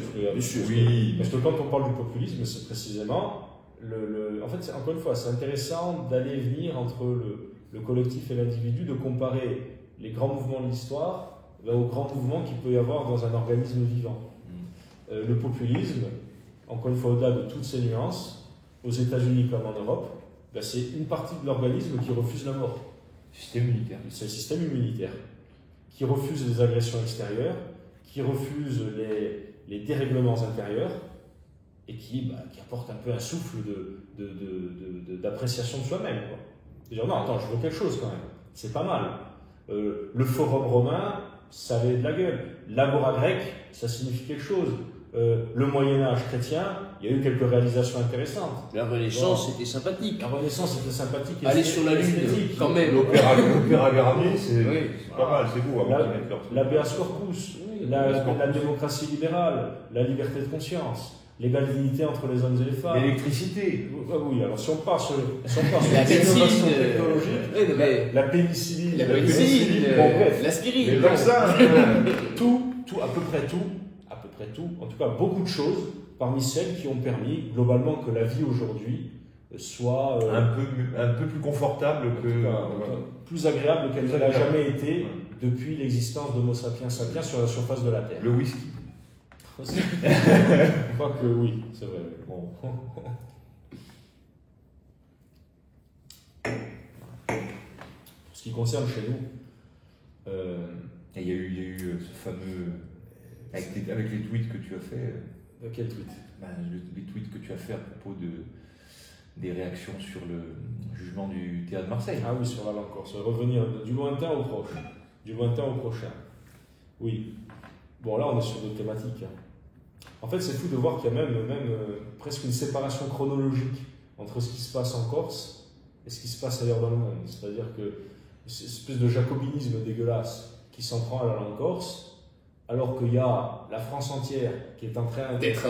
Oui. Parce que quand on parle du populisme, c'est précisément en fait, encore une fois, c'est intéressant d'aller et venir entre le collectif et l'individu, de comparer les grands mouvements de l'histoire aux grands mouvements qu'il peut y avoir dans un organisme vivant. Le populisme, encore une fois, au-delà de toutes ces nuances, aux États-Unis comme en Europe, c'est une partie de l'organisme qui refuse la mort. Système immunitaire. C'est le système immunitaire qui refuse les agressions extérieures, qui refuse les dérèglements intérieurs et qui apporte un peu un souffle d'appréciation de soi-même. C'est-à-dire, non, attends, je veux quelque chose quand même. C'est pas mal. Le forum romain, ça avait de la gueule. L'agora grecque, ça signifie quelque chose. Le Moyen-Âge chrétien, il y a eu quelques réalisations intéressantes. La Renaissance, c'était sympathique. La Renaissance, c'était sympathique. Aller sur la Lune, quand même. L'opéra Garnier, c'est pas mal, c'est beau. L'habeas corpus, la démocratie libérale, la liberté de conscience, l'égalité entre les hommes et les femmes. L'électricité. Oui, alors si on part sur la l'innovation technologique, la pénicilline, l'aspirine, les vaccins, tout, à peu près tout, en tout cas beaucoup de choses, parmi celles qui ont permis globalement que la vie aujourd'hui soit un peu plus confortable, plus agréable qu'elle n'a jamais été depuis l'existence d'Homo sapiens sapiens sur la surface de la Terre. Le whisky. Je crois que oui, c'est vrai. Bon. Pour ce qui concerne chez nous, il y a eu ce fameux avec les tweets que tu as fait. De quel tweet? Les tweets que tu as fait à propos des réactions sur le jugement du théâtre de Marseille. Ah oui, sur la langue corse. Revenir du lointain au proche. Du lointain au prochain. Oui. Bon, là, on est sur d'autres thématiques. En fait, c'est fou de voir qu'il y a même presque une séparation chronologique entre ce qui se passe en Corse et ce qui se passe ailleurs dans le monde. C'est-à-dire que c'est une espèce de jacobinisme dégueulasse qui s'en prend à la langue corse, alors qu'il y a la France entière qui est en train d'être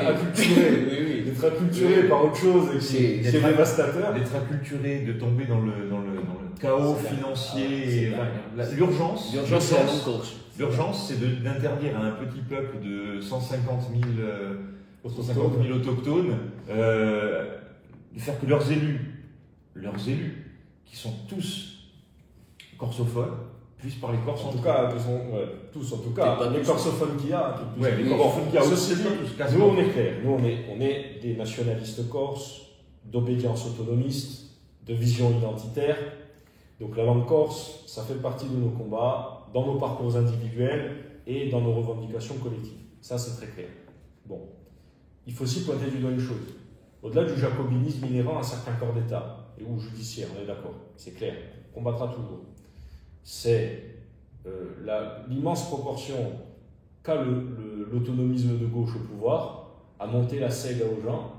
acculturée, d'être acculturée par autre chose et qui est dévastateur. D'être acculturé, de tomber dans le chaos financier. L'urgence, c'est la langue corse. L'urgence, c'est d'interdire à un petit peuple de 150 000 autochtones de faire que leurs élus, qui sont tous corsophones, puissent parler corse. En tout cas, tous en tout cas. Les corsophones qu'il y a. Les corsophones qu'il y a aussi. Nous, on est clair. Nous, on est des nationalistes corses, d'obédience autonomiste, de vision identitaire. Donc la langue corse, ça fait partie de nos combats, dans nos parcours individuels et dans nos revendications collectives. Ça, c'est très clair. Bon. Il faut aussi pointer du doigt une chose. Au-delà du jacobinisme inhérent à certains corps d'État, et ou judiciaires, on est d'accord, c'est clair, on combattra toujours. C'est l'immense proportion qu'a l'autonomisme de gauche au pouvoir à monter la sègue aux gens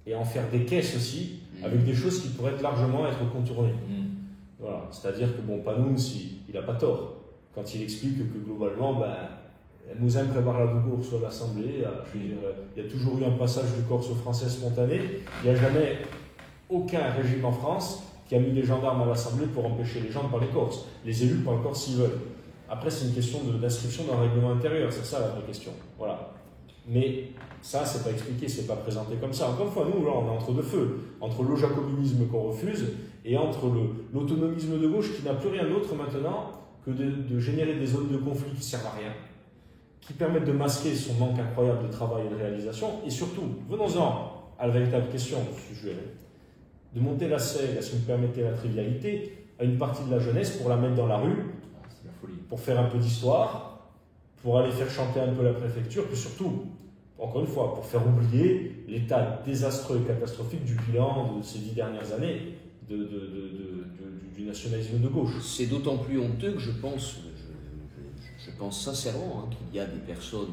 et en faire des caisses aussi, avec des choses qui pourraient largement être contournées. Voilà. C'est-à-dire que, Panoun, il n'a pas tort quand il explique que globalement, Mouzin prépare la Dougour sur l'Assemblée. Il y a toujours eu un passage du corse au français spontané. Il n'y a jamais aucun régime en France qui a mis les gendarmes à l'Assemblée pour empêcher les gens de parler corse. Les élus parlent corse s'ils veulent. Après, c'est une question d'inscription dans le règlement intérieur. C'est ça la vraie question. Voilà. Mais ça, c'est pas expliqué, c'est pas présenté comme ça. Encore une fois, nous, là, on est entre deux feux. Entre le jacobinisme qu'on refuse et entre l'autonomisme de gauche qui n'a plus rien d'autre maintenant que de générer des zones de conflit qui ne servent à rien, qui permettent de masquer son manque incroyable de travail et de réalisation, et surtout, venons-en à la véritable question du sujet, de monter la selle, si vous me permettez la trivialité, à une partie de la jeunesse pour la mettre dans la rue, c'est la folie. Pour faire un peu d'histoire, pour aller faire chanter un peu la préfecture, puis surtout, encore une fois, pour faire oublier l'état désastreux et catastrophique du bilan de ces 10 dernières années du nationalisme de gauche. C'est d'autant plus honteux que je pense sincèrement qu'il y a des personnes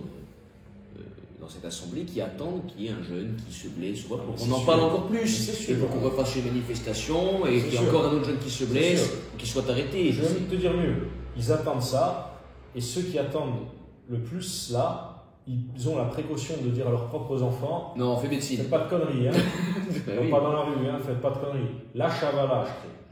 dans cette assemblée qui attendent qu'il y ait un jeune qui se blesse, pour qu'on en parle encore plus, et pour qu'on refasse les manifestations, et qu'il y ait encore un autre jeune qui se blesse, qui soit arrêté. Je vais même te dire mieux, ils attendent ça, et ceux qui attendent le plus là, ils ont la précaution de dire à leurs propres enfants: non, fais médecine. Faites pas de conneries, hein. Oui. Pas dans la rue, hein. Faites pas de conneries. Lâche à valage,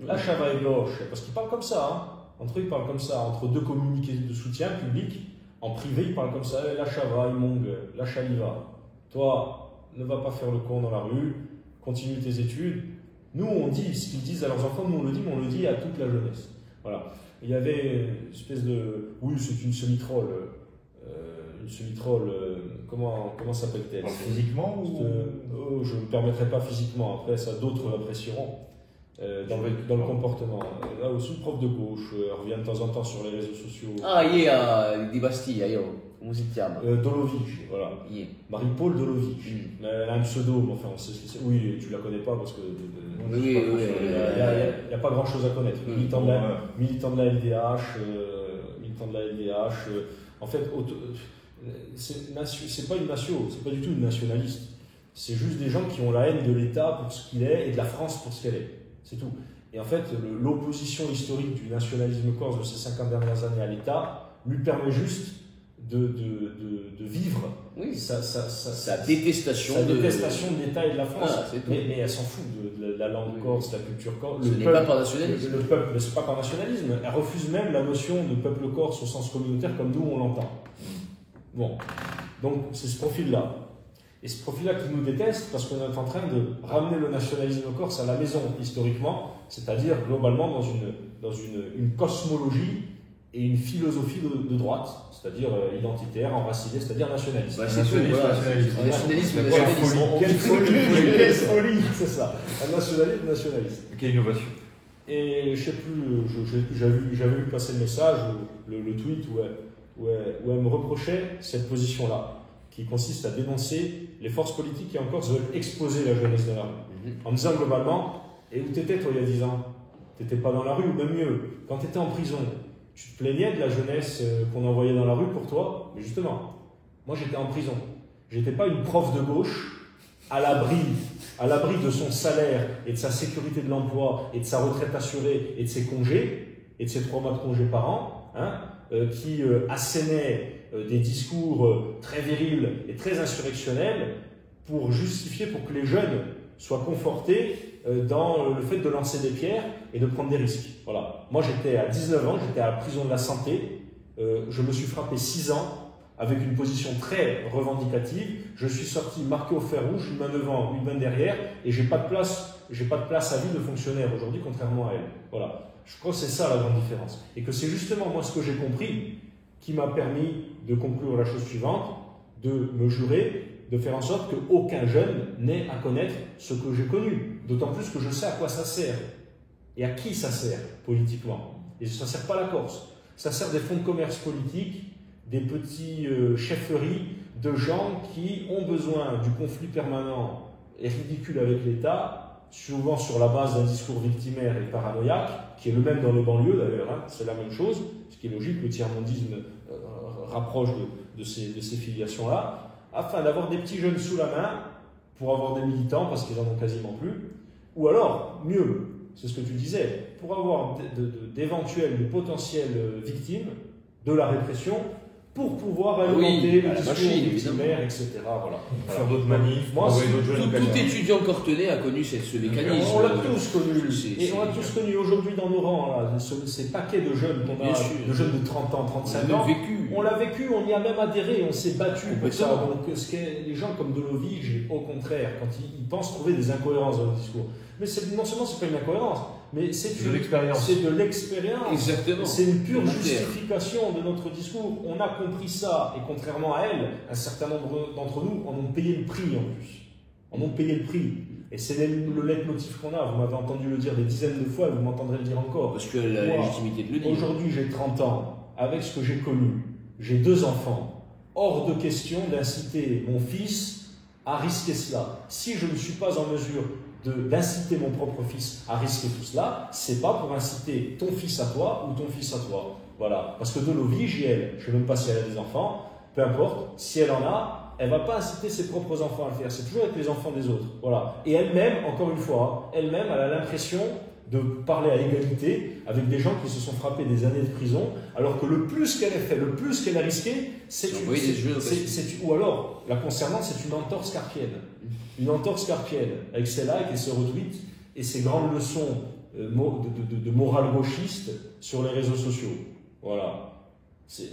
lâche à vaille-gauche, parce qu'ils parlent comme ça, hein. Entre eux, ils parlent comme ça, entre deux communiqués de soutien public, en privé, ils parlent comme ça: lâche à vaille, mongue, lâche à l'IVA. Toi, ne va pas faire le con dans la rue, continue tes études. Nous, on dit ce qu'ils disent à leurs enfants, nous on le dit, mais on le dit à toute la jeunesse. Voilà. Il y avait une espèce de. Oui, c'est une semi-troll. Comment s'appelle-t-elle? Physiquement ou... Je ne me permettrai pas physiquement, après ça d'autres l'apprécieront dans le comportement. Là aussi, le prof de gauche revient de temps en temps sur les réseaux sociaux. Ah, di Bastiglia, come si chiama? Dolovic, voilà. Marie-Paul Dolovic. Elle a un pseudo, mais enfin, oui, tu la connais pas parce que. Oui. Il n'y a pas grand-chose à connaître. Militant de la LDH, en fait, c'est pas une nation, c'est pas du tout une nationaliste. C'est juste des gens qui ont la haine de l'État pour ce qu'il est et de la France pour ce qu'elle est. C'est tout. Et en fait, l'opposition historique du nationalisme corse de ces 50 dernières années à l'État lui permet juste de vivre sa détestation de l'État et de la France. Mais elle s'en fout de la langue corse, de la culture corse. Ce n'est pas par nationalisme. Le peuple, mais c'est pas par nationalisme. Elle refuse même la notion de peuple corse au sens communautaire comme nous on l'entend. Bon, donc c'est ce profil-là. Et ce profil-là qui nous déteste parce qu'on est en train de ramener le nationalisme corse à la maison, historiquement, c'est-à-dire globalement dans une cosmologie et une philosophie de droite, c'est-à-dire identitaire, enracinée, c'est-à-dire nationaliste. Nationalisme. Quelle folie, c'est ça. Un nationaliste. Quelle innovation. Et je sais plus, j'avais vu passer le message, le tweet où elle me reprochait cette position-là, qui consiste à dénoncer les forces politiques qui encore veulent exposer la jeunesse dans la rue. En disant globalement: et où t'étais toi il y a 10 ans? T'étais pas dans la rue, ou même mieux, quand t'étais en prison, tu te plaignais de la jeunesse qu'on envoyait dans la rue pour toi? Mais justement, moi j'étais en prison. J'étais pas une prof de gauche à l'abri de son salaire et de sa sécurité de l'emploi et de sa retraite assurée et de ses congés et de ses 3 mois de congés par an, qui assénait des discours très virils et très insurrectionnels pour que les jeunes soient confortés dans le fait de lancer des pierres et de prendre des risques. Voilà. Moi, j'étais à 19 ans, j'étais à la prison de la santé, je me suis frappé 6 ans avec une position très revendicative. Je suis sorti marqué au fer rouge, une main devant, une main derrière, et j'ai pas de place à vie de fonctionnaire aujourd'hui, contrairement à elle. Voilà. Je crois que c'est ça la grande différence. Et que c'est justement moi ce que j'ai compris qui m'a permis de conclure la chose suivante, de me jurer, de faire en sorte qu'aucun jeune n'ait à connaître ce que j'ai connu. D'autant plus que je sais à quoi ça sert. Et à qui ça sert politiquement. Et ça ne sert pas la Corse. Ça sert des fonds de commerce politiques, des petits chefferies de gens qui ont besoin du conflit permanent et ridicule avec l'État, souvent sur la base d'un discours victimaire et paranoïaque, qui est le même dans les banlieues d'ailleurs, c'est la même chose, ce qui est logique, le tiers-mondisme rapproche de ces filiations-là, afin d'avoir des petits jeunes sous la main pour avoir des militants, parce qu'ils en ont quasiment plus, ou alors, mieux, c'est ce que tu disais, pour avoir d'éventuelles, de potentielles victimes de la répression, pour pouvoir alimenter le discours victimaire, etc. Voilà. Faire d'autres manifs, tout étudiant cortenay a connu ce mécanisme. On l'a tous connu. Et on l'a tous connu aujourd'hui dans nos rangs, là, ces paquets de jeunes qu'on a, de jeunes de 30 ans, 35 ans. On l'a vécu, on y a même adhéré, on s'est battu pour ça. Donc, les gens comme Delovige, au contraire, quand ils pensent trouver des incohérences dans le discours. Mais non seulement c'est pas une incohérence, mais c'est de l'expérience. C'est de l'expérience. Exactement. C'est une pure justification de notre discours. On a compris ça, et contrairement à elle, un certain nombre d'entre nous en ont payé le prix en plus. En ont payé le prix. Et c'est le leitmotiv qu'on a. Vous m'avez entendu le dire des dizaines de fois, et vous m'entendrez le dire encore. Parce que la légitimité de le dire. Aujourd'hui, j'ai 30 ans. Avec ce que j'ai connu, j'ai 2 enfants. Hors de question d'inciter mon fils à risquer cela. Si je ne suis pas en mesure d'inciter mon propre fils à risquer tout cela, c'est pas pour inciter ton fils à toi ou ton fils à toi. Voilà. Parce que Delovige, elle, je ne sais même pas si elle a des enfants, peu importe, si elle en a, elle va pas inciter ses propres enfants à le faire. C'est toujours avec les enfants des autres. Voilà. Et elle-même, encore une fois, elle-même, elle a l'impression de parler à égalité avec des gens qui se sont frappés des années de prison, alors que le plus qu'elle a fait, le plus qu'elle a risqué, ou alors, la concernant, c'est une entorse carpienne. Une entorse carpienne, avec ses likes et ses retweets et ses grandes leçons de morale gauchiste sur les réseaux sociaux. Voilà.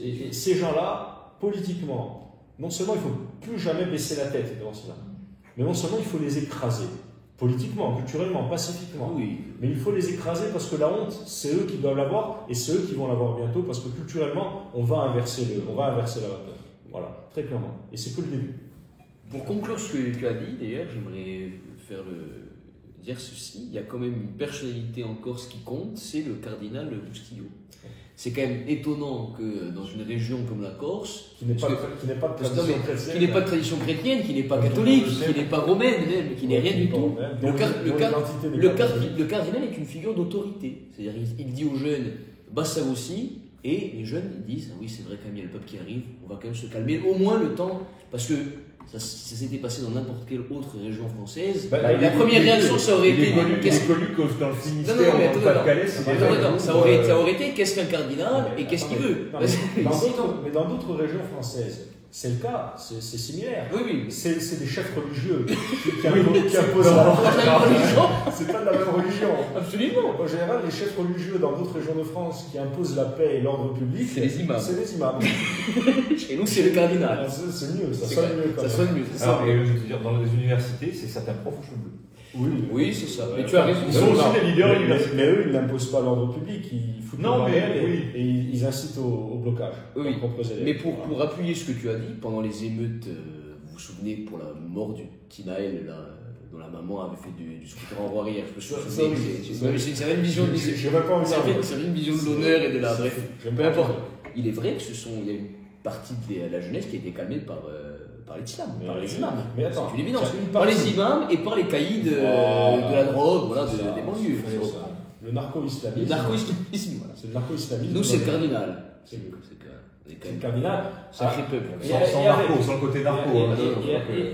Et ces gens-là, politiquement, non seulement il ne faut plus jamais baisser la tête devant cela, mais non seulement il faut les écraser. Politiquement, culturellement, pacifiquement. Oui. Mais il faut les écraser parce que la honte, c'est eux qui doivent l'avoir et c'est eux qui vont l'avoir bientôt parce que culturellement, on va inverser la vapeur. Voilà, très clairement. Et c'est que le début. Pour conclure ce que tu as dit, d'ailleurs, j'aimerais dire ceci. Il y a quand même une personnalité en Corse qui compte, c'est le cardinal Bustillo. C'est quand même étonnant que dans une région comme la Corse, qui n'est pas de tradition chrétienne, qui n'est pas catholique, qui n'est pas romaine même, qui n'est rien du tout, le cardinal est une figure d'autorité. C'est-à-dire il dit aux jeunes « Bassa aussi », et les jeunes ils disent « Ah oui, c'est vrai quand même, il y a le peuple qui arrive, on va quand même se calmer, au moins le temps, parce que ça s'était passé dans n'importe quelle autre région française. La première réaction, ça aurait été. Il est connu que dans le Finistère, dans le Pas-de-Calais, ça aurait été qu'est-ce qu'un cardinal et qu'est-ce qu'il veut. Mais dans d'autres régions françaises, c'est le cas, c'est similaire. Oui. C'est des chefs religieux qui imposent la religion. C'est pas de la même religion. Absolument. En général, les chefs religieux dans d'autres régions de France qui imposent la paix et l'ordre public, c'est les imams. Chez nous, c'est le cardinal. C'est mieux, ça sonne mieux. Dans les universités, c'est certains profs aux cheveux bleus. Oui, c'est ça. Mais tu as raison. Ils sont aussi des leaders universitaires. Mais eux, ils n'imposent pas l'ordre public, ils foutent et ils incitent au blocage. Oui. Mais pour appuyer ce que tu as dit, pendant les émeutes, vous vous souvenez, pour la mort du petit Naël, dont la maman avait fait du scooter en roue arrière. Je me souviens. C'est une vision de l'honneur et de la. Bref, peu importe. Il est vrai que il y a une partie de la jeunesse qui a été calmée par l'islam, par les imams. Mais attends, c'est une évidence. Par les imams et par les caïds de la drogue, des banlieues. Le narco-islamisme. Le narco-islamisme, voilà. C'est le narco-islamisme. Nous, c'est le cardinal. C'est clair. C'est Kabila. Sacré peuple. Sans narco, sans le côté narco.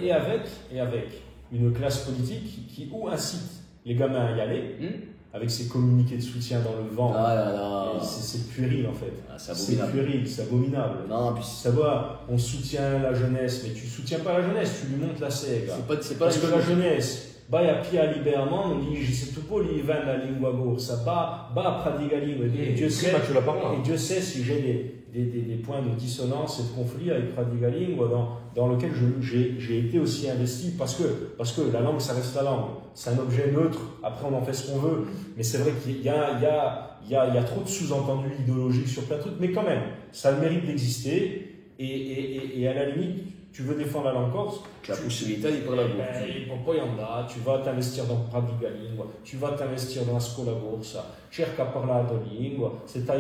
Et avec une classe politique qui ou incite les gamins à y aller, avec ses communiqués de soutien dans le vent. Ah là là. C'est puéril en fait. Ah, c'est c'est abominable. puéril, c'est abominable. Non, puis Ça va, on soutient la jeunesse, mais tu soutiens pas la jeunesse, tu lui montes la sega. c'est pas Parce que la la jeunesse, vai a pia liberamente, se tu poi li vend la lingua corsa, va a pratica lingua. Et Dieu sait, et Dieu sait si j'ai des points de dissonance et de conflit avec pratica lingua dans lequel j'ai été aussi investi parce que la langue, ça reste la langue. C'est un objet neutre, après on en fait ce qu'on veut. Mais c'est vrai qu'il y a trop de sous-entendus idéologiques sur plein de trucs, mais quand même, ça a le mérite d'exister. Et à la limite, tu veux défendre la langue corse, la possibilità di parlare poi andare, tu vas t'investir dans pratica lingua, tu vas t'investir dans la scuola corsa, cerca parlare la lingua, se tu hai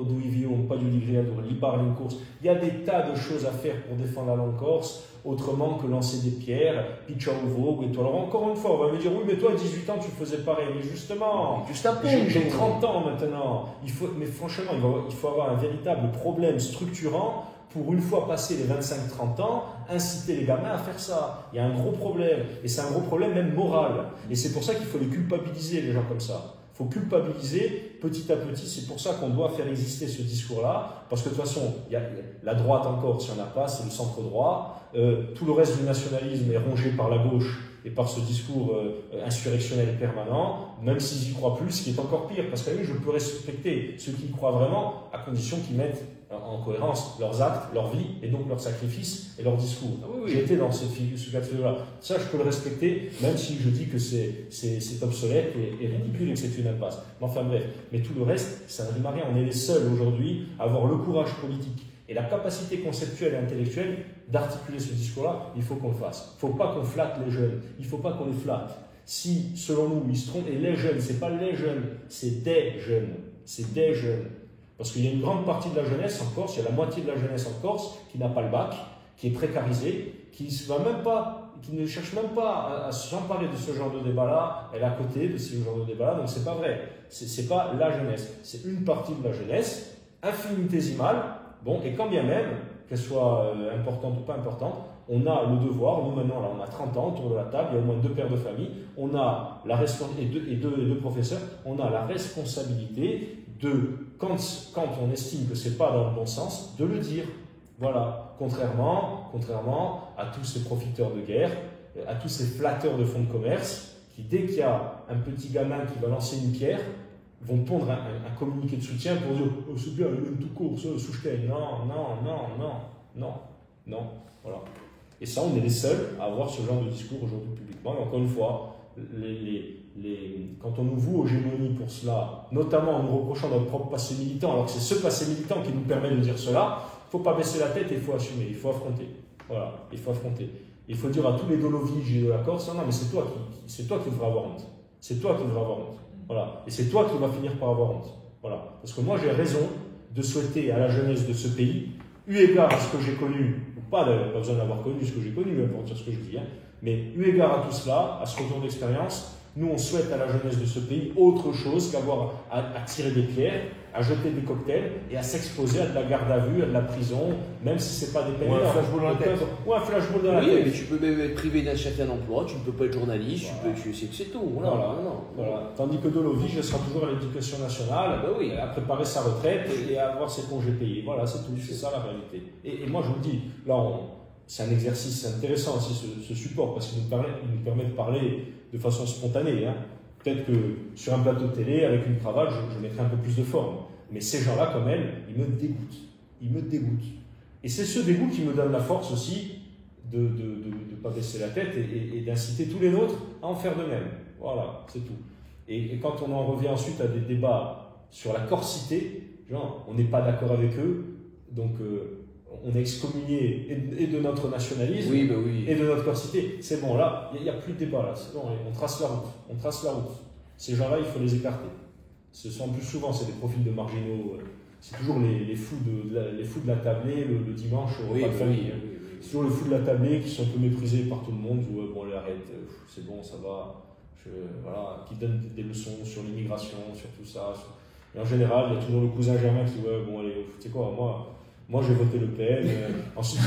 due vivi un paio di creature, li parli in corso. Il y a des tas de choses à faire pour défendre la langue corse, autrement que lancer des pierres, piccia au vogue et tout. Alors encore une fois, on va me dire, oui, mais toi à 18 ans, tu faisais pareil. Mais justement, j'ai 30 ans maintenant. Mais franchement, il faut avoir un véritable problème structurant pour une fois passé les 25-30 ans, inciter les gamins à faire ça. Il y a un gros problème. Et c'est un gros problème même moral. Et c'est pour ça qu'il faut les culpabiliser, les gens comme ça. Il faut culpabiliser petit à petit. C'est pour ça qu'on doit faire exister ce discours-là. Parce que de toute façon, il y a la droite encore, si on n'a pas, c'est le centre-droit. Tout le reste du nationalisme est rongé par la gauche et par ce discours insurrectionnel permanent, même s'ils y croient plus, ce qui est encore pire. Parce qu'à lui, je peux respecter ceux qui y croient vraiment, à condition qu'ils mettent en cohérence leurs actes, leur vie, et donc leurs sacrifices et leurs discours. Ah oui. J'ai été dans ce cas de figure-là. Ça, je peux le respecter, même si je dis que c'est obsolète et ridicule et que c'est une impasse. Mais enfin bref, mais tout le reste, ça ne rime à rien. On est les seuls aujourd'hui à avoir le courage politique et la capacité conceptuelle et intellectuelle d'articuler ce discours-là. Il faut qu'on le fasse. Il ne faut pas qu'on flatte les jeunes. Il ne faut pas qu'on les flatte. Si, selon nous, ils se trompent, et les jeunes, ce n'est pas les jeunes, c'est des jeunes. C'est des jeunes. Parce qu'il y a une grande partie de la jeunesse en Corse, il y a la moitié de la jeunesse en Corse qui n'a pas le bac, qui est précarisée, qui ne cherche même pas à s'emparer de ce genre de débat-là, elle est à côté de ce genre de débat-là, donc c'est pas vrai. C'est pas la jeunesse, c'est une partie de la jeunesse, infinitésimale, bon, et quand bien même, qu'elle soit importante ou pas importante, on a le devoir, nous maintenant, là, on a 30 ans autour de la table, il y a au moins 2 pères de famille, on a la responsabilité, et deux professeurs, on a la responsabilité quand on estime que c'est pas dans le bon sens, de le dire. Voilà. Contrairement à tous ces profiteurs de guerre, à tous ces flatteurs de fonds de commerce, qui dès qu'il y a un petit gamin qui va lancer une pierre, vont pondre un communiqué de soutien pour dire oh, c'est bien, tout court, ça, souche-t-elle. Non. Voilà. Et ça, on est les seuls à avoir ce genre de discours aujourd'hui publiquement. Et encore une fois, quand on nous voue aux gémonies pour cela, notamment en nous reprochant notre propre passé militant, alors que c'est ce passé militant qui nous permet de dire cela, il ne faut pas baisser la tête et il faut assumer, il faut affronter. Voilà, il faut affronter. Il faut dire à tous les Doloviges de la Corse, non mais c'est toi qui devrais avoir honte. C'est toi qui devrais avoir honte. Voilà. Et c'est toi qui vas finir par avoir honte. Voilà. Parce que moi j'ai raison de souhaiter à la jeunesse de ce pays, eu égard à ce que j'ai connu, ou pas besoin d'avoir connu ce que j'ai connu, mais pour dire ce que je dis, mais eu égard à tout cela, à ce retour d'expérience, nous on souhaite à la jeunesse de ce pays autre chose qu'avoir à tirer des pierres, à jeter des cocktails et à s'exposer à de la garde à vue, à de la prison, même si ce n'est pas des peines. Ou un flashball dans la tête. Ou un flashball dans la tête. Oui, mais tu peux même être privé d'un certain emploi, tu ne peux pas être journaliste, voilà. C'est tout. Voilà. Tandis que Delovige sera toujours à l'éducation nationale, à préparer sa retraite et à avoir ses congés payés. Voilà, c'est tout. C'est ça la réalité. Et moi je vous le dis, là c'est un exercice intéressant aussi ce support parce qu'il nous permet de parler de façon spontanée. Peut-être que sur un plateau de télé, avec une cravate, je mettrai un peu plus de forme. Mais ces gens-là, comme elle, ils me dégoûtent. Ils me dégoûtent. Et c'est ce dégoût qui me donne la force aussi de ne pas baisser la tête et d'inciter tous les nôtres à en faire de même. Voilà, c'est tout. Et quand on en revient ensuite à des débats sur la corsité, genre, on n'est pas d'accord avec eux, donc on est excommunié et de notre nationalisme et de notre corsité. C'est bon, là, il n'y a plus de débat. Là. C'est bon, on trace la route. Ces gens-là, il faut les écarter. Ce sont plus souvent, c'est des profils de marginaux. C'est toujours les fous de la tablée le dimanche au repas de famille. C'est toujours les fous de la tablée qui sont un peu méprisés par tout le monde. Bon, allez, arrête, c'est bon, ça va. Voilà, qui donnent des leçons sur l'immigration, sur tout ça. Et en général, il y a toujours le cousin germain qui dit ouais, bon, allez, tu sais quoi, moi j'ai voté le PN. Ensuite,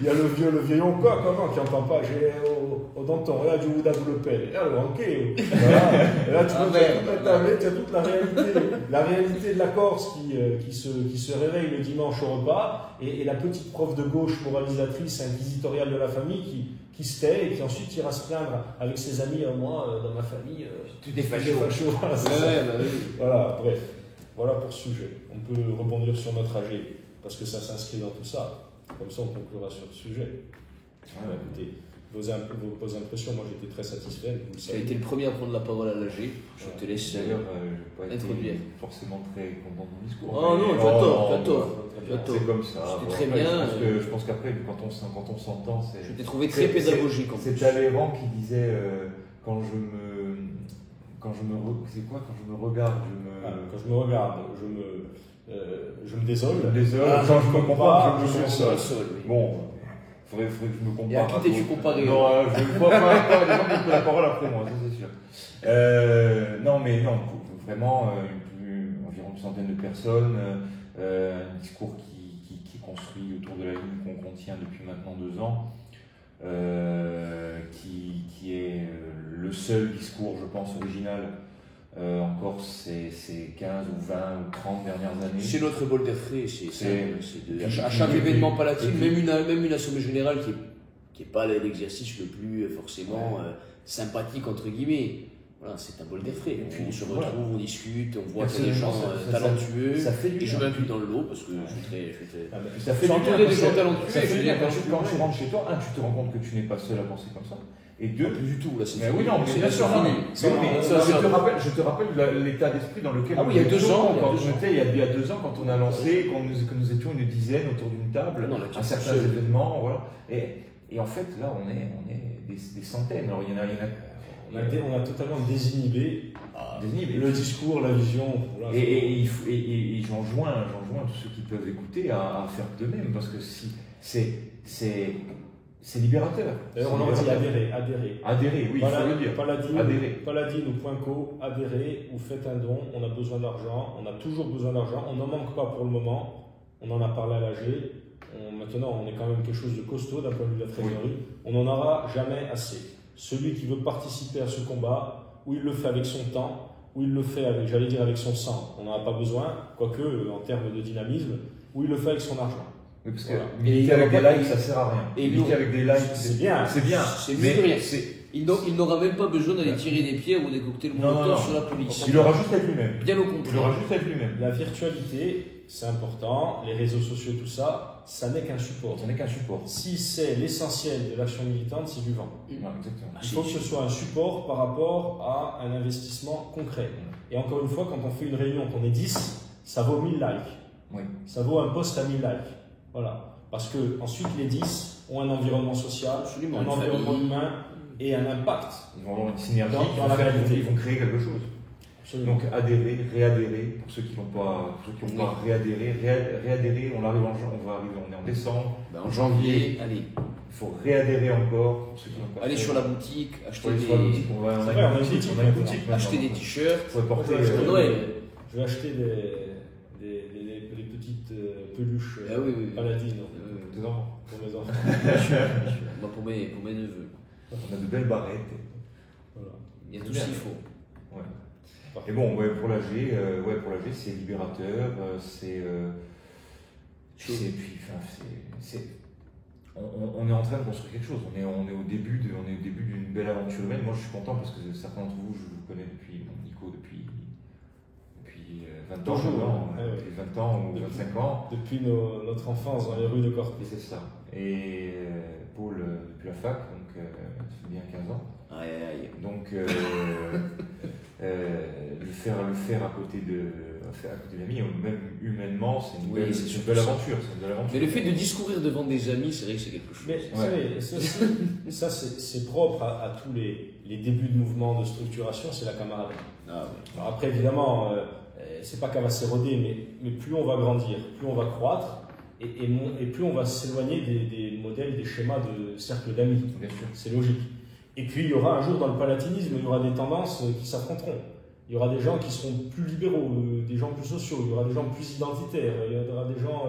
il y a le vieillon, quoi, comment, qui n'entend pas. J'ai au Danton, là, du Ouda le PN. Et là, le ranké. Voilà. Et là, tu as toute la réalité de la Corse qui se réveille le dimanche au repas, et la petite prof de gauche moralisatrice, inquisitoriale de la famille qui se tait et qui ensuite ira se plaindre avec ses amis. Moi, dans ma famille, tout est facho. Voilà, voilà, bref. Voilà pour ce sujet. On peut rebondir sur notre AG parce que ça s'inscrit dans tout ça. Comme ça, on conclura sur le sujet. Écoutez, vos impressions, moi j'étais très satisfait. Tu as été le premier à prendre la parole à l'AG. Je te laisse introduire. Forcément très content de mon discours. Oh non, tu as tort. C'est comme ça. C'était très bien. Je pense qu'après, quand on s'entend, c'est. Je t'ai trouvé très pédagogique. C'est Talleyrand qui disait quand je me regarde, je me désole. Quand je me compare, je me console. Bon, faudrait que je me compare. Et à qui t'es-tu comparé? Non, je ne vois pas les gens qui prennent la parole après moi, ça c'est sûr. Non, vraiment, environ une centaine de personnes, un discours qui est construit autour de la ligne qu'on contient depuis maintenant 2 ans, qui est le seul discours, je pense, original encore ces 15 ou 20 ou 30 dernières années. C'est notre bol d'air frais. À chaque événement palatine, même une assemblée générale qui n'est pas l'exercice le plus forcément sympathique, entre guillemets. Voilà, c'est un bol d'air frais. Et puis on se retrouve, on discute, on voit qu'il y a des gens talentueux. Ça fait et je m'inclus dans le lot parce que je suis entouré des gens talentueux. Ça fait bien quand tu rentres chez toi, tu te rends compte que tu n'es pas seul à penser comme ça. Et 2, plus du tout, là c'est oui, non, mais bien sûr, je te rappelle l'état d'esprit dans lequel il y a 2 ans, il y a 2 ans, quand on a lancé, que nous étions une dizaine autour d'une table, à certains événements, voilà. Et en fait, là, on est des centaines. Alors, il y en a. On a totalement désinhibé le discours, la vision. Voilà, et j'enjoins tous ceux qui peuvent écouter à faire de même, parce que c'est libérateur. On en dit adhérer. Adhérer, oui, il faut le dire. Paladine ou .co, adhérez ou faites un don. On a besoin d'argent, on a toujours besoin d'argent. On n'en manque pas pour le moment. On en a parlé à l'AG. Maintenant, on est quand même quelque chose de costaud d'un point de vue de la trésorerie. Oui. On n'en aura jamais assez. Celui qui veut participer à ce combat, ou il le fait avec son temps, ou il le fait avec, avec son sang. On n'en a pas besoin, quoique en termes de dynamisme, ou il le fait avec son argent. Oui, parce que militer avec des likes, ça sert à rien. Et militer avec des likes, c'est bien. C'est bien. C'est mieux que rien. Il n'aura même pas besoin d'aller tirer des pierres ou des cocktails Molotov sur la police. Il aura juste à être lui-même. Bien au contraire. Il aura juste à être lui-même. La virtualité, c'est important. Les réseaux sociaux, tout ça, ça n'est qu'un support. Si c'est l'essentiel de l'action militante, c'est du vent. Exactement. Il faut que ce soit un support par rapport à un investissement concret. Et encore une fois, quand on fait une réunion, qu'on est 10, ça vaut 1000 likes. Oui. Ça vaut un post à 1000 likes. Voilà. Parce que ensuite, les 10 ont un environnement social, un environnement humain et un impact. Ils vont avoir une synergie dans la réalité. Ils vont créer quelque chose. Absolument. Donc adhérer, réadhérer, pour ceux qui n'ont pas, réadhérer, on va arriver, on est en décembre. En janvier, allez. Il faut réadhérer encore pour ceux qui n'ont pas. Aller sur la boutique, acheter on a une boutique, acheter des t-shirts. Faut porter Noël. Je vais acheter des petites peluches paladines pour mes enfants. Moi pour mes neveux. On a de belles barrettes. Voilà. Il y a tout ce qu'il faut. Ouais. Et bon, pour l'AG, c'est libérateur, on est en train de construire quelque chose. On est au début d'une belle aventure humaine. Moi, je suis content parce que certains d'entre vous, je vous connais depuis Nico depuis 20 ans. Depuis 20 ans ou 25 ans. Depuis notre enfance dans les rues de Corpus. C'est ça. Et Paul depuis la fac, donc ça fait bien 15 ans. Donc le faire à côté d'amis, même humainement, c'est une belle aventure. Mais le fait de discourir devant des amis, c'est vrai que c'est quelque chose. Mais vous savez, ça c'est propre à tous les débuts de mouvement, de structuration, c'est la camaraderie. Alors après, évidemment, c'est pas qu'elle va s'éroder, mais plus on va grandir, plus on va croître, et plus on va s'éloigner des modèles, des schémas de cercle d'amis. C'est logique. Et puis il y aura un jour dans le palatinisme, il y aura des tendances qui s'affronteront. Il y aura des gens qui seront plus libéraux, des gens plus sociaux, il y aura des gens plus identitaires, il y aura des gens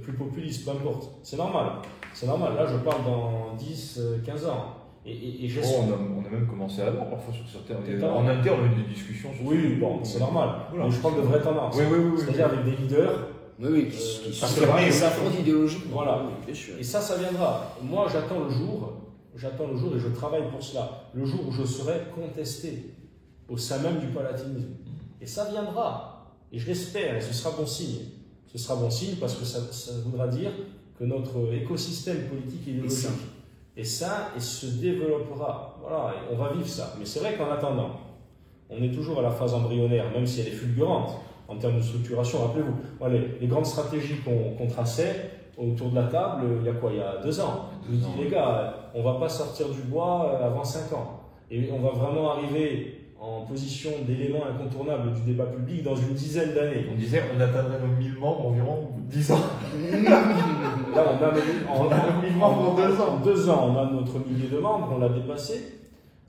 plus populistes, peu importe. C'est normal. C'est normal. Là, je parle dans 10, 15 ans. Et on a même commencé à voir parfois sur certains. En interne, on a eu des discussions sur oui, bon, c'est normal. Voilà. Mais je parle de vraies tendances. Oui. C'est-à-dire avec des leaders. Oui, qui s'affrontent idéologiquement. Voilà. Oui, bien sûr. Et ça viendra. Moi, j'attends le jour et je travaille pour cela. Le jour où je serai contesté au sein même du palatinisme. Et ça viendra. Et je l'espère, et ce sera bon signe. Ce sera bon signe parce que ça voudra dire que notre écosystème politique et idéologique est sain et se développera. Voilà, et on va vivre ça. Mais c'est vrai qu'en attendant, on est toujours à la phase embryonnaire, même si elle est fulgurante en termes de structuration. Rappelez-vous, les grandes stratégies qu'on traçait autour de la table, il y a quoi? Il y a 2 ans. Je vous dis, les gars, on ne va pas sortir du bois avant 5 ans. Et on va vraiment arriver en position d'élément incontournable du débat public dans une dizaine d'années. On disait on atteindrait nos 1000 membres environ 10 ans. Là, on a 1000 membres en 2 ans. En 2 ans, on a notre millier de membres, on l'a dépassé.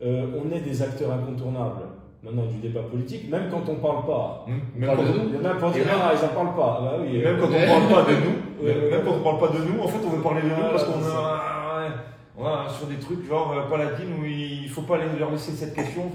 On est des acteurs incontournables maintenant du débat politique, même quand on ne parle pas. Même quand ils n'en parlent pas. Bah, oui, même quand on ne parle pas de nous, même quand on parle pas de nous, en fait, on veut parler de nous parce qu'on a sur des trucs genre Paladine où il faut pas leur laisser cette question.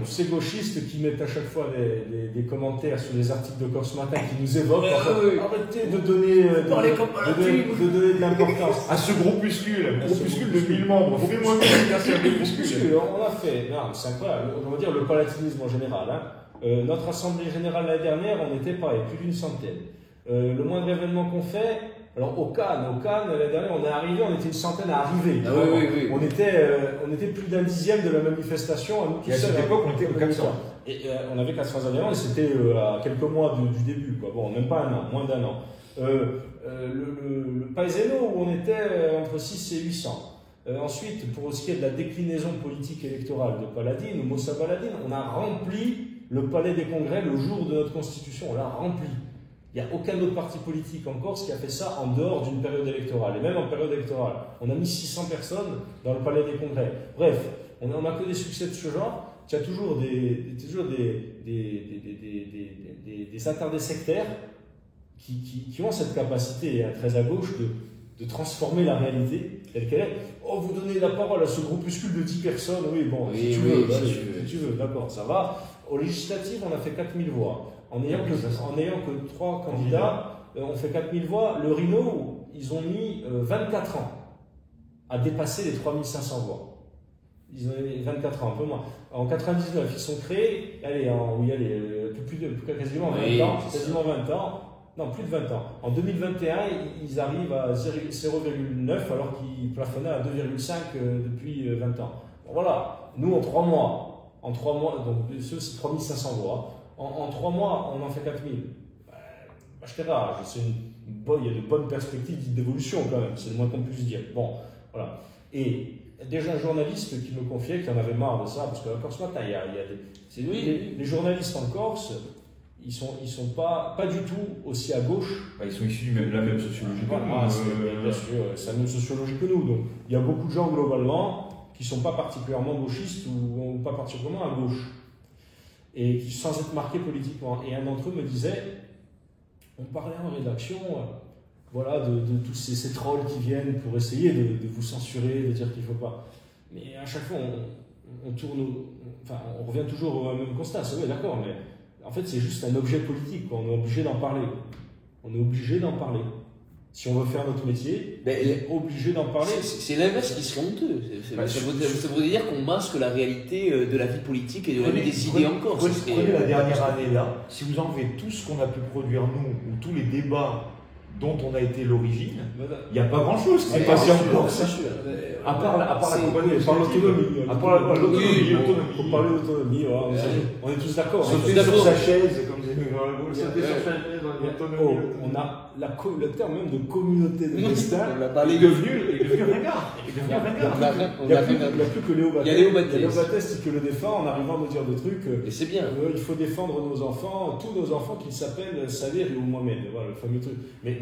Ces gauchistes qui mettent à chaque fois des commentaires sur les articles de Corse Matin qui nous évoquent. Arrêtez de donner de l'importance à ce groupuscule de 1000 membres. Fais-moi c'est un groupuscule. On l'a fait. Non, c'est incroyable. On va dire le palatinisme en général. Notre assemblée générale l'année dernière, on était pareil, plus d'une centaine. Le moindre événement qu'on fait. Alors au Cannes, l'année dernière, on est arrivé, on était une centaine à arriver. Oui. On était plus d'un dixième de la manifestation à nous tous seuls. À cette époque, on était 400. Et on avait 400 adhérents et c'était à quelques mois du début, quoi. Bon, même pas un an, moins d'un an. Le Paesano, où on était entre 6 et 800. Ensuite, pour ce qui est de la déclinaison politique électorale de Paladine, ou Moussa Paladine, on a rempli le palais des congrès le jour de notre constitution. On l'a rempli. Il n'y a aucun autre parti politique en Corse qui a fait ça en dehors d'une période électorale. Et même en période électorale, on a mis 600 personnes dans le palais des congrès. Bref, on n'a que des succès de ce genre. Il y a toujours des interdits sectaires qui ont cette capacité très à gauche de transformer la réalité telle qu'elle est. Oh, vous donnez la parole à ce groupuscule de 10 personnes. Oui, bon, si tu veux, d'accord, ça va. Aux législatives, on a fait 4000 voix. En n'ayant que 3 candidats, on fait 4000 voix. Le Rhino, ils ont mis 24 ans à dépasser les 3500 voix. Ils ont mis 24 ans, un peu moins. En 99, ils sont créés, quasiment 20 ans. Quasiment 20 ans. Non, plus de 20 ans. En 2021, ils arrivent à 0,9 alors qu'ils plafonnaient à 2,5 depuis 20 ans. Bon, voilà, nous en 3 mois, donc c'est 3500 voix. En 3 mois, on en fait 4000. Il y a de bonnes perspectives d'évolution quand même, c'est le moins qu'on puisse dire. Bon, voilà. Et déjà un journaliste qui me confiait qu'il en avait marre de ça, parce qu'à Corse Matin, les journalistes en Corse, ils sont pas du tout aussi à gauche. Ils sont issus de la même sociologie que nous. Bien sûr, c'est la même sociologie que nous. Donc il y a beaucoup de gens globalement qui ne sont pas particulièrement gauchistes ou pas particulièrement à gauche. Et sans être marqués politiquement. Et un d'entre eux me disait, on parlait en rédaction de tous ces trolls qui viennent pour essayer de vous censurer, de dire qu'il ne faut pas. Mais à chaque fois, on revient toujours au même constat. C'est vrai, d'accord, mais en fait, c'est juste un objet politique. On est obligé d'en parler. Si on veut faire notre métier, on est obligé d'en parler. C'est l'inverse qui serait honteux. Ça voudrait dire qu'on masque la réalité de la vie politique et de la vie des idées en Corse. Prenez la dernière année là, si vous enlevez tout ce qu'on a pu produire nous, ou tous les débats dont on a été l'origine, il n'y a pas grand chose qui s'est passé en Corse. À part la compagnie, à part l'autonomie. Pour parler d'autonomie, on est tous d'accord. Sauter sur sa chaise, comme disait sauter sur sa chaise, on a le terme même de communauté de destin. Il est devenu ringard. Il n'y a plus que Léo Batteste qui le défend en arrivant à nous dire des trucs. Et c'est bien. Il faut défendre nos enfants, tous nos enfants qui s'appellent Salir et Mohamed. Voilà le fameux truc. Mais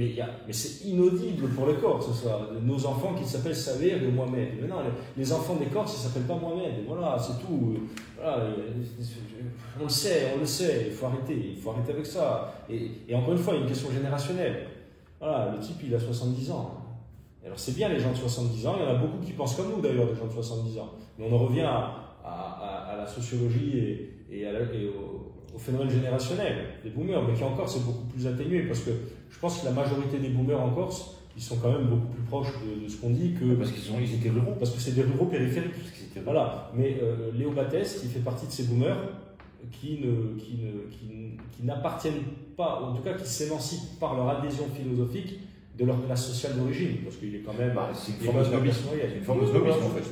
mais c'est inaudible pour les Corses, ça. Nos enfants qui s'appellent Saver et Mohamed. Mais non, les enfants des Corses, ils ne s'appellent pas Mohamed. Voilà, c'est tout. Voilà, on le sait, il faut arrêter avec ça. Et encore une fois, il y a une question générationnelle. Voilà, le type, il a 70 ans. Alors c'est bien les gens de 70 ans, il y en a beaucoup qui pensent comme nous d'ailleurs, des gens de 70 ans. Mais on en revient à la sociologie et au phénomène générationnel des boomers, mais qui en Corse est beaucoup plus atténué, parce que je pense que la majorité des boomers en Corse, ils sont quand même beaucoup plus proches de ce qu'on dit que... Parce qu'ils étaient ruraux. Parce que c'est des ruraux périphériques. Voilà. Mais Léo Battès, il fait partie de ces boomers qui n'appartiennent pas, ou en tout cas qui s'émancipent par leur adhésion philosophique de leur classe sociale d'origine, parce qu'il est quand même... c'est une forme de snobisme. C'est une forme de snobisme, en fait.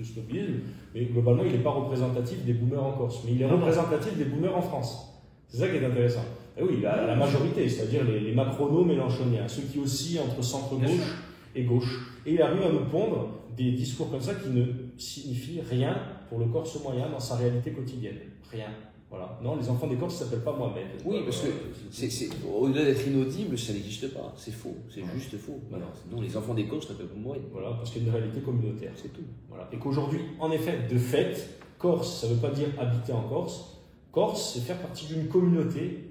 Snobisme, mais globalement, il n'est pas représentatif des boomers en Corse, mais il est représentatif des boomers en France. C'est ça qui est intéressant. Et oui, la majorité, c'est-à-dire les macrono-mélanchoniens, ceux qui oscillent entre centre-gauche et gauche. Et il arrive à nous pondre des discours comme ça qui ne signifient rien pour le Corse moyen dans sa réalité quotidienne. Rien. Voilà. Non, les enfants des Corses ne s'appellent pas Mohamed. Oui, parce que au-delà d'être inaudible, ça n'existe pas. C'est faux. C'est juste faux. Voilà. Non, les enfants des Corses s'appellent pas Mohamed. Voilà, parce qu'il y a une réalité communautaire. C'est tout. Voilà. Et qu'aujourd'hui, en effet, de fait, Corse, ça ne veut pas dire habiter en Corse. Corse, c'est faire partie d'une communauté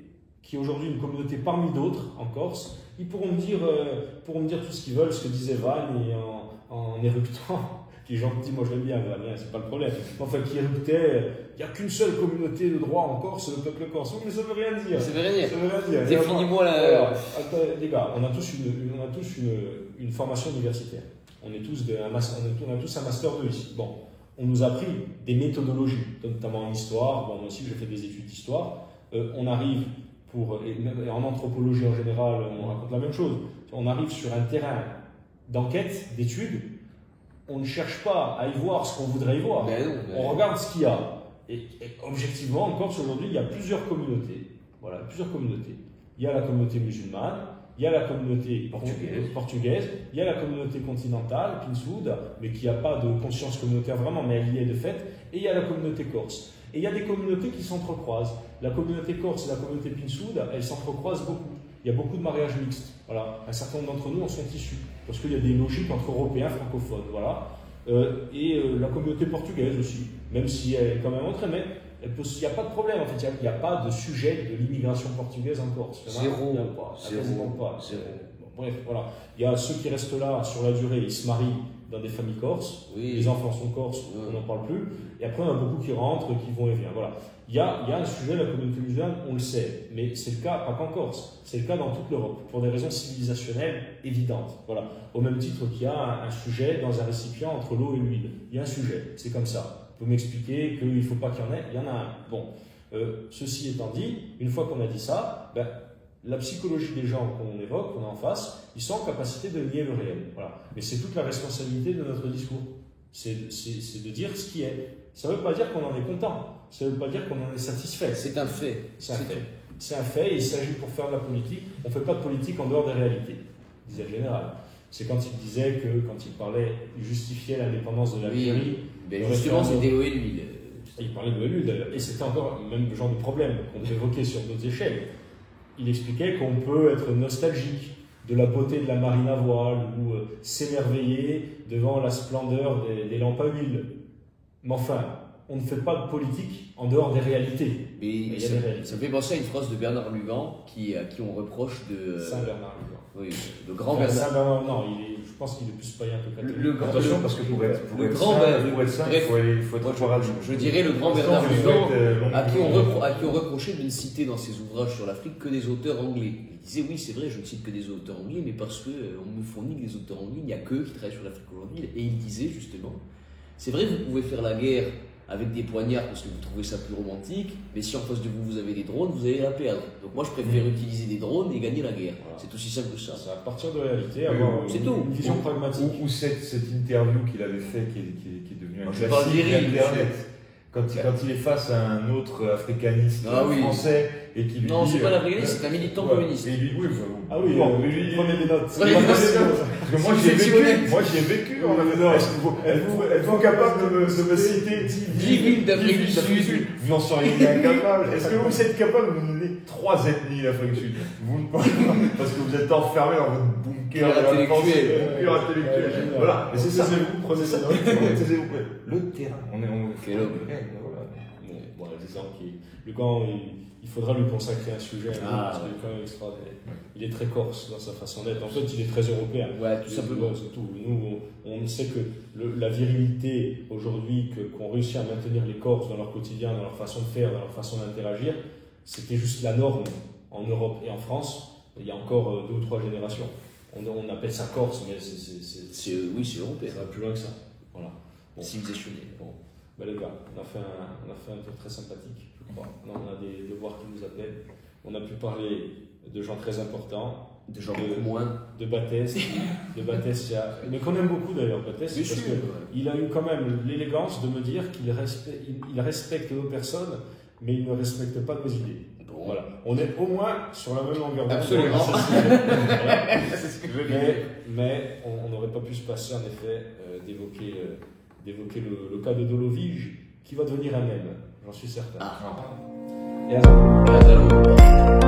qui est aujourd'hui une communauté parmi d'autres en Corse. Ils pourront me dire tout ce qu'ils veulent, ce que disait Van, et en éructant. Qui est gentil, moi je l'aime bien, c'est pas le problème. Enfin, qui éructait, il n'y a qu'une seule communauté de droit en Corse, le peuple corse. Mais ça ne veut rien dire. Ça veut rien dire. dire. Définis-moi la. Les gars, on a tous une formation universitaire. On a tous un master 2 ici. Bon, on nous a appris des méthodologies, notamment en histoire. Bon, moi aussi j'ai fait des études d'histoire. On arrive et en anthropologie en général, on raconte la même chose. On arrive sur un terrain d'enquête, d'études. On ne cherche pas à y voir ce qu'on voudrait y voir. On regarde ce qu'il y a. Et objectivement, en Corse aujourd'hui, il y a plusieurs communautés. Voilà, plusieurs communautés. Il y a la communauté musulmane, il y a la communauté portugaise, il y a la communauté continentale, Pinsud, mais qui n'a pas de conscience communautaire vraiment, mais elle y est de fait. Et il y a la communauté corse. Et il y a des communautés qui s'entrecroisent. La communauté corse et la communauté Pinsud, elles s'entrecroisent beaucoup. Il y a beaucoup de mariages mixtes. Voilà. Un certain nombre d'entre nous en sont issus. Parce qu'il y a des logiques entre Européens francophones. Voilà. La communauté portugaise aussi. Même si elle est quand même entrée, mais il n'y a pas de problème. En fait, il n'y a pas de sujet de l'immigration portugaise en Corse. Zéro. Bon, bref, voilà. Il y a ceux qui restent là sur la durée, ils se marient dans des familles corses. Oui. Les enfants sont corses, on n'en parle plus. Et après, on a beaucoup qui rentrent, qui vont et viennent. Voilà. Il y a un sujet, la communauté musulmane, on le sait, mais c'est le cas, pas qu'en Corse, c'est le cas dans toute l'Europe, pour des raisons civilisationnelles évidentes. Voilà. Au même titre qu'il y a un sujet dans un récipient entre l'eau et l'huile. Il y a un sujet, c'est comme ça. Vous m'expliquer qu'il ne faut pas qu'il y en ait, il y en a un. Bon, ceci étant dit, une fois qu'on a dit ça, la psychologie des gens qu'on évoque, qu'on a en face, ils sont en capacité de nier le réel. Voilà. Mais c'est toute la responsabilité de notre discours. C'est de dire ce qui est. Ça ne veut pas dire qu'on en est content. Ça ne veut pas dire qu'on en est satisfait. C'est un fait. C'est un fait et il s'agit pour faire de la politique. On ne fait pas de politique en dehors des réalités, disait le général. C'est quand il disait que, quand il parlait, il justifiait l'indépendance de l'Algérie. Oui, justement, c'était l'eau et l'huile. Il parlait de l'eau et l'huile d'ailleurs. Et c'était encore le même genre de problème qu'on devait évoquer sur d'autres échelles. Il expliquait qu'on peut être nostalgique de la beauté de la marine à voile ou s'émerveiller devant la splendeur des lampes à huile. Mais enfin, on ne fait pas de politique en dehors des réalités. Mais ça me fait penser à une phrase de Bernard Lugan à qui on reproche de... Saint-Bernard Lugan. Oui, le grand Bernard. Saint-Bernard, non, je pense qu'il est plus païen que catholique. Attention, parce que pour être saint, il faut être courageux. Je dirais le grand Bernard Lugan, à qui on reprochait de ne citer dans ses ouvrages sur l'Afrique que des auteurs anglais. Il disait, oui, c'est vrai, je ne cite que des auteurs anglais, mais parce qu'on me fournit que des auteurs anglais, il n'y a qu'eux qui travaillent sur l'Afrique aujourd'hui. Et il disait justement, c'est vrai, vous pouvez faire la guerre avec des poignards parce que vous trouvez ça plus romantique, mais si en face de vous avez des drones, vous allez la perdre. Donc moi je préfère utiliser des drones et gagner la guerre. Voilà. C'est aussi simple que ça. C'est à partir de la réalité, avoir une vision pragmatique. Ou cette interview qu'il avait fait qui est devenue un classique d'Internet. Quand il est face à un autre africaniste français et qui lui Non, dit, c'est pas l'abréganiste, c'est un militant communiste. Et lui, oui, Ah oui, bon, prenez des notes. Ouais, parce que moi Si j'y vous êtes ai honnête. vécu, en Afrique. Êtes-vous capable de me citer 10 villes d'Afrique du Sud. Vous n'en seriez incapable. Est-ce que vous êtes capable de me donner 3 ethnies d'Afrique du Sud? Vous ne pensez pas, parce que vous êtes enfermé dans votre bunker intellectuel. Voilà, mais c'est ça. Prenez ça. Taisez-vous. Le terrain. Quel homme. Bon, l'exemple le gant, il faudra lui consacrer un sujet, parce qu'il est quand même extraordinaire. Il est très corse dans sa façon d'être. En fait, il est très européen. Ouais, tout simplement. C'est tout. Nous, on sait que la virilité aujourd'hui qu'ont réussi à maintenir les Corses dans leur quotidien, dans leur façon de faire, dans leur façon d'interagir, c'était juste la norme en Europe et en France. Il y a encore 2 ou 3 générations. On appelle ça Corse, mais Oui, c'est européen. ça va plus loin que ça. Voilà. Civilisationnel. Bon. Ben les gars, on a fait un tour très sympathique, je crois. Là, on a des devoirs qui nous appellent. On a pu parler de gens très importants. De gens beaucoup moins. De Batteste. Mais qu'on aime beaucoup d'ailleurs, Batteste, parce qu'il a eu quand même l'élégance de me dire qu'il respecte nos personnes, mais il ne respecte pas nos idées. Bon. Voilà. On est au moins sur la même longueur d'onde. Absolument. Voilà. C'est ce que je veux dire. Mais on n'aurait pas pu se passer, en effet, d'évoquer le cas de Dolovige, qui va devenir un mème, j'en suis certain. Ah. Et alors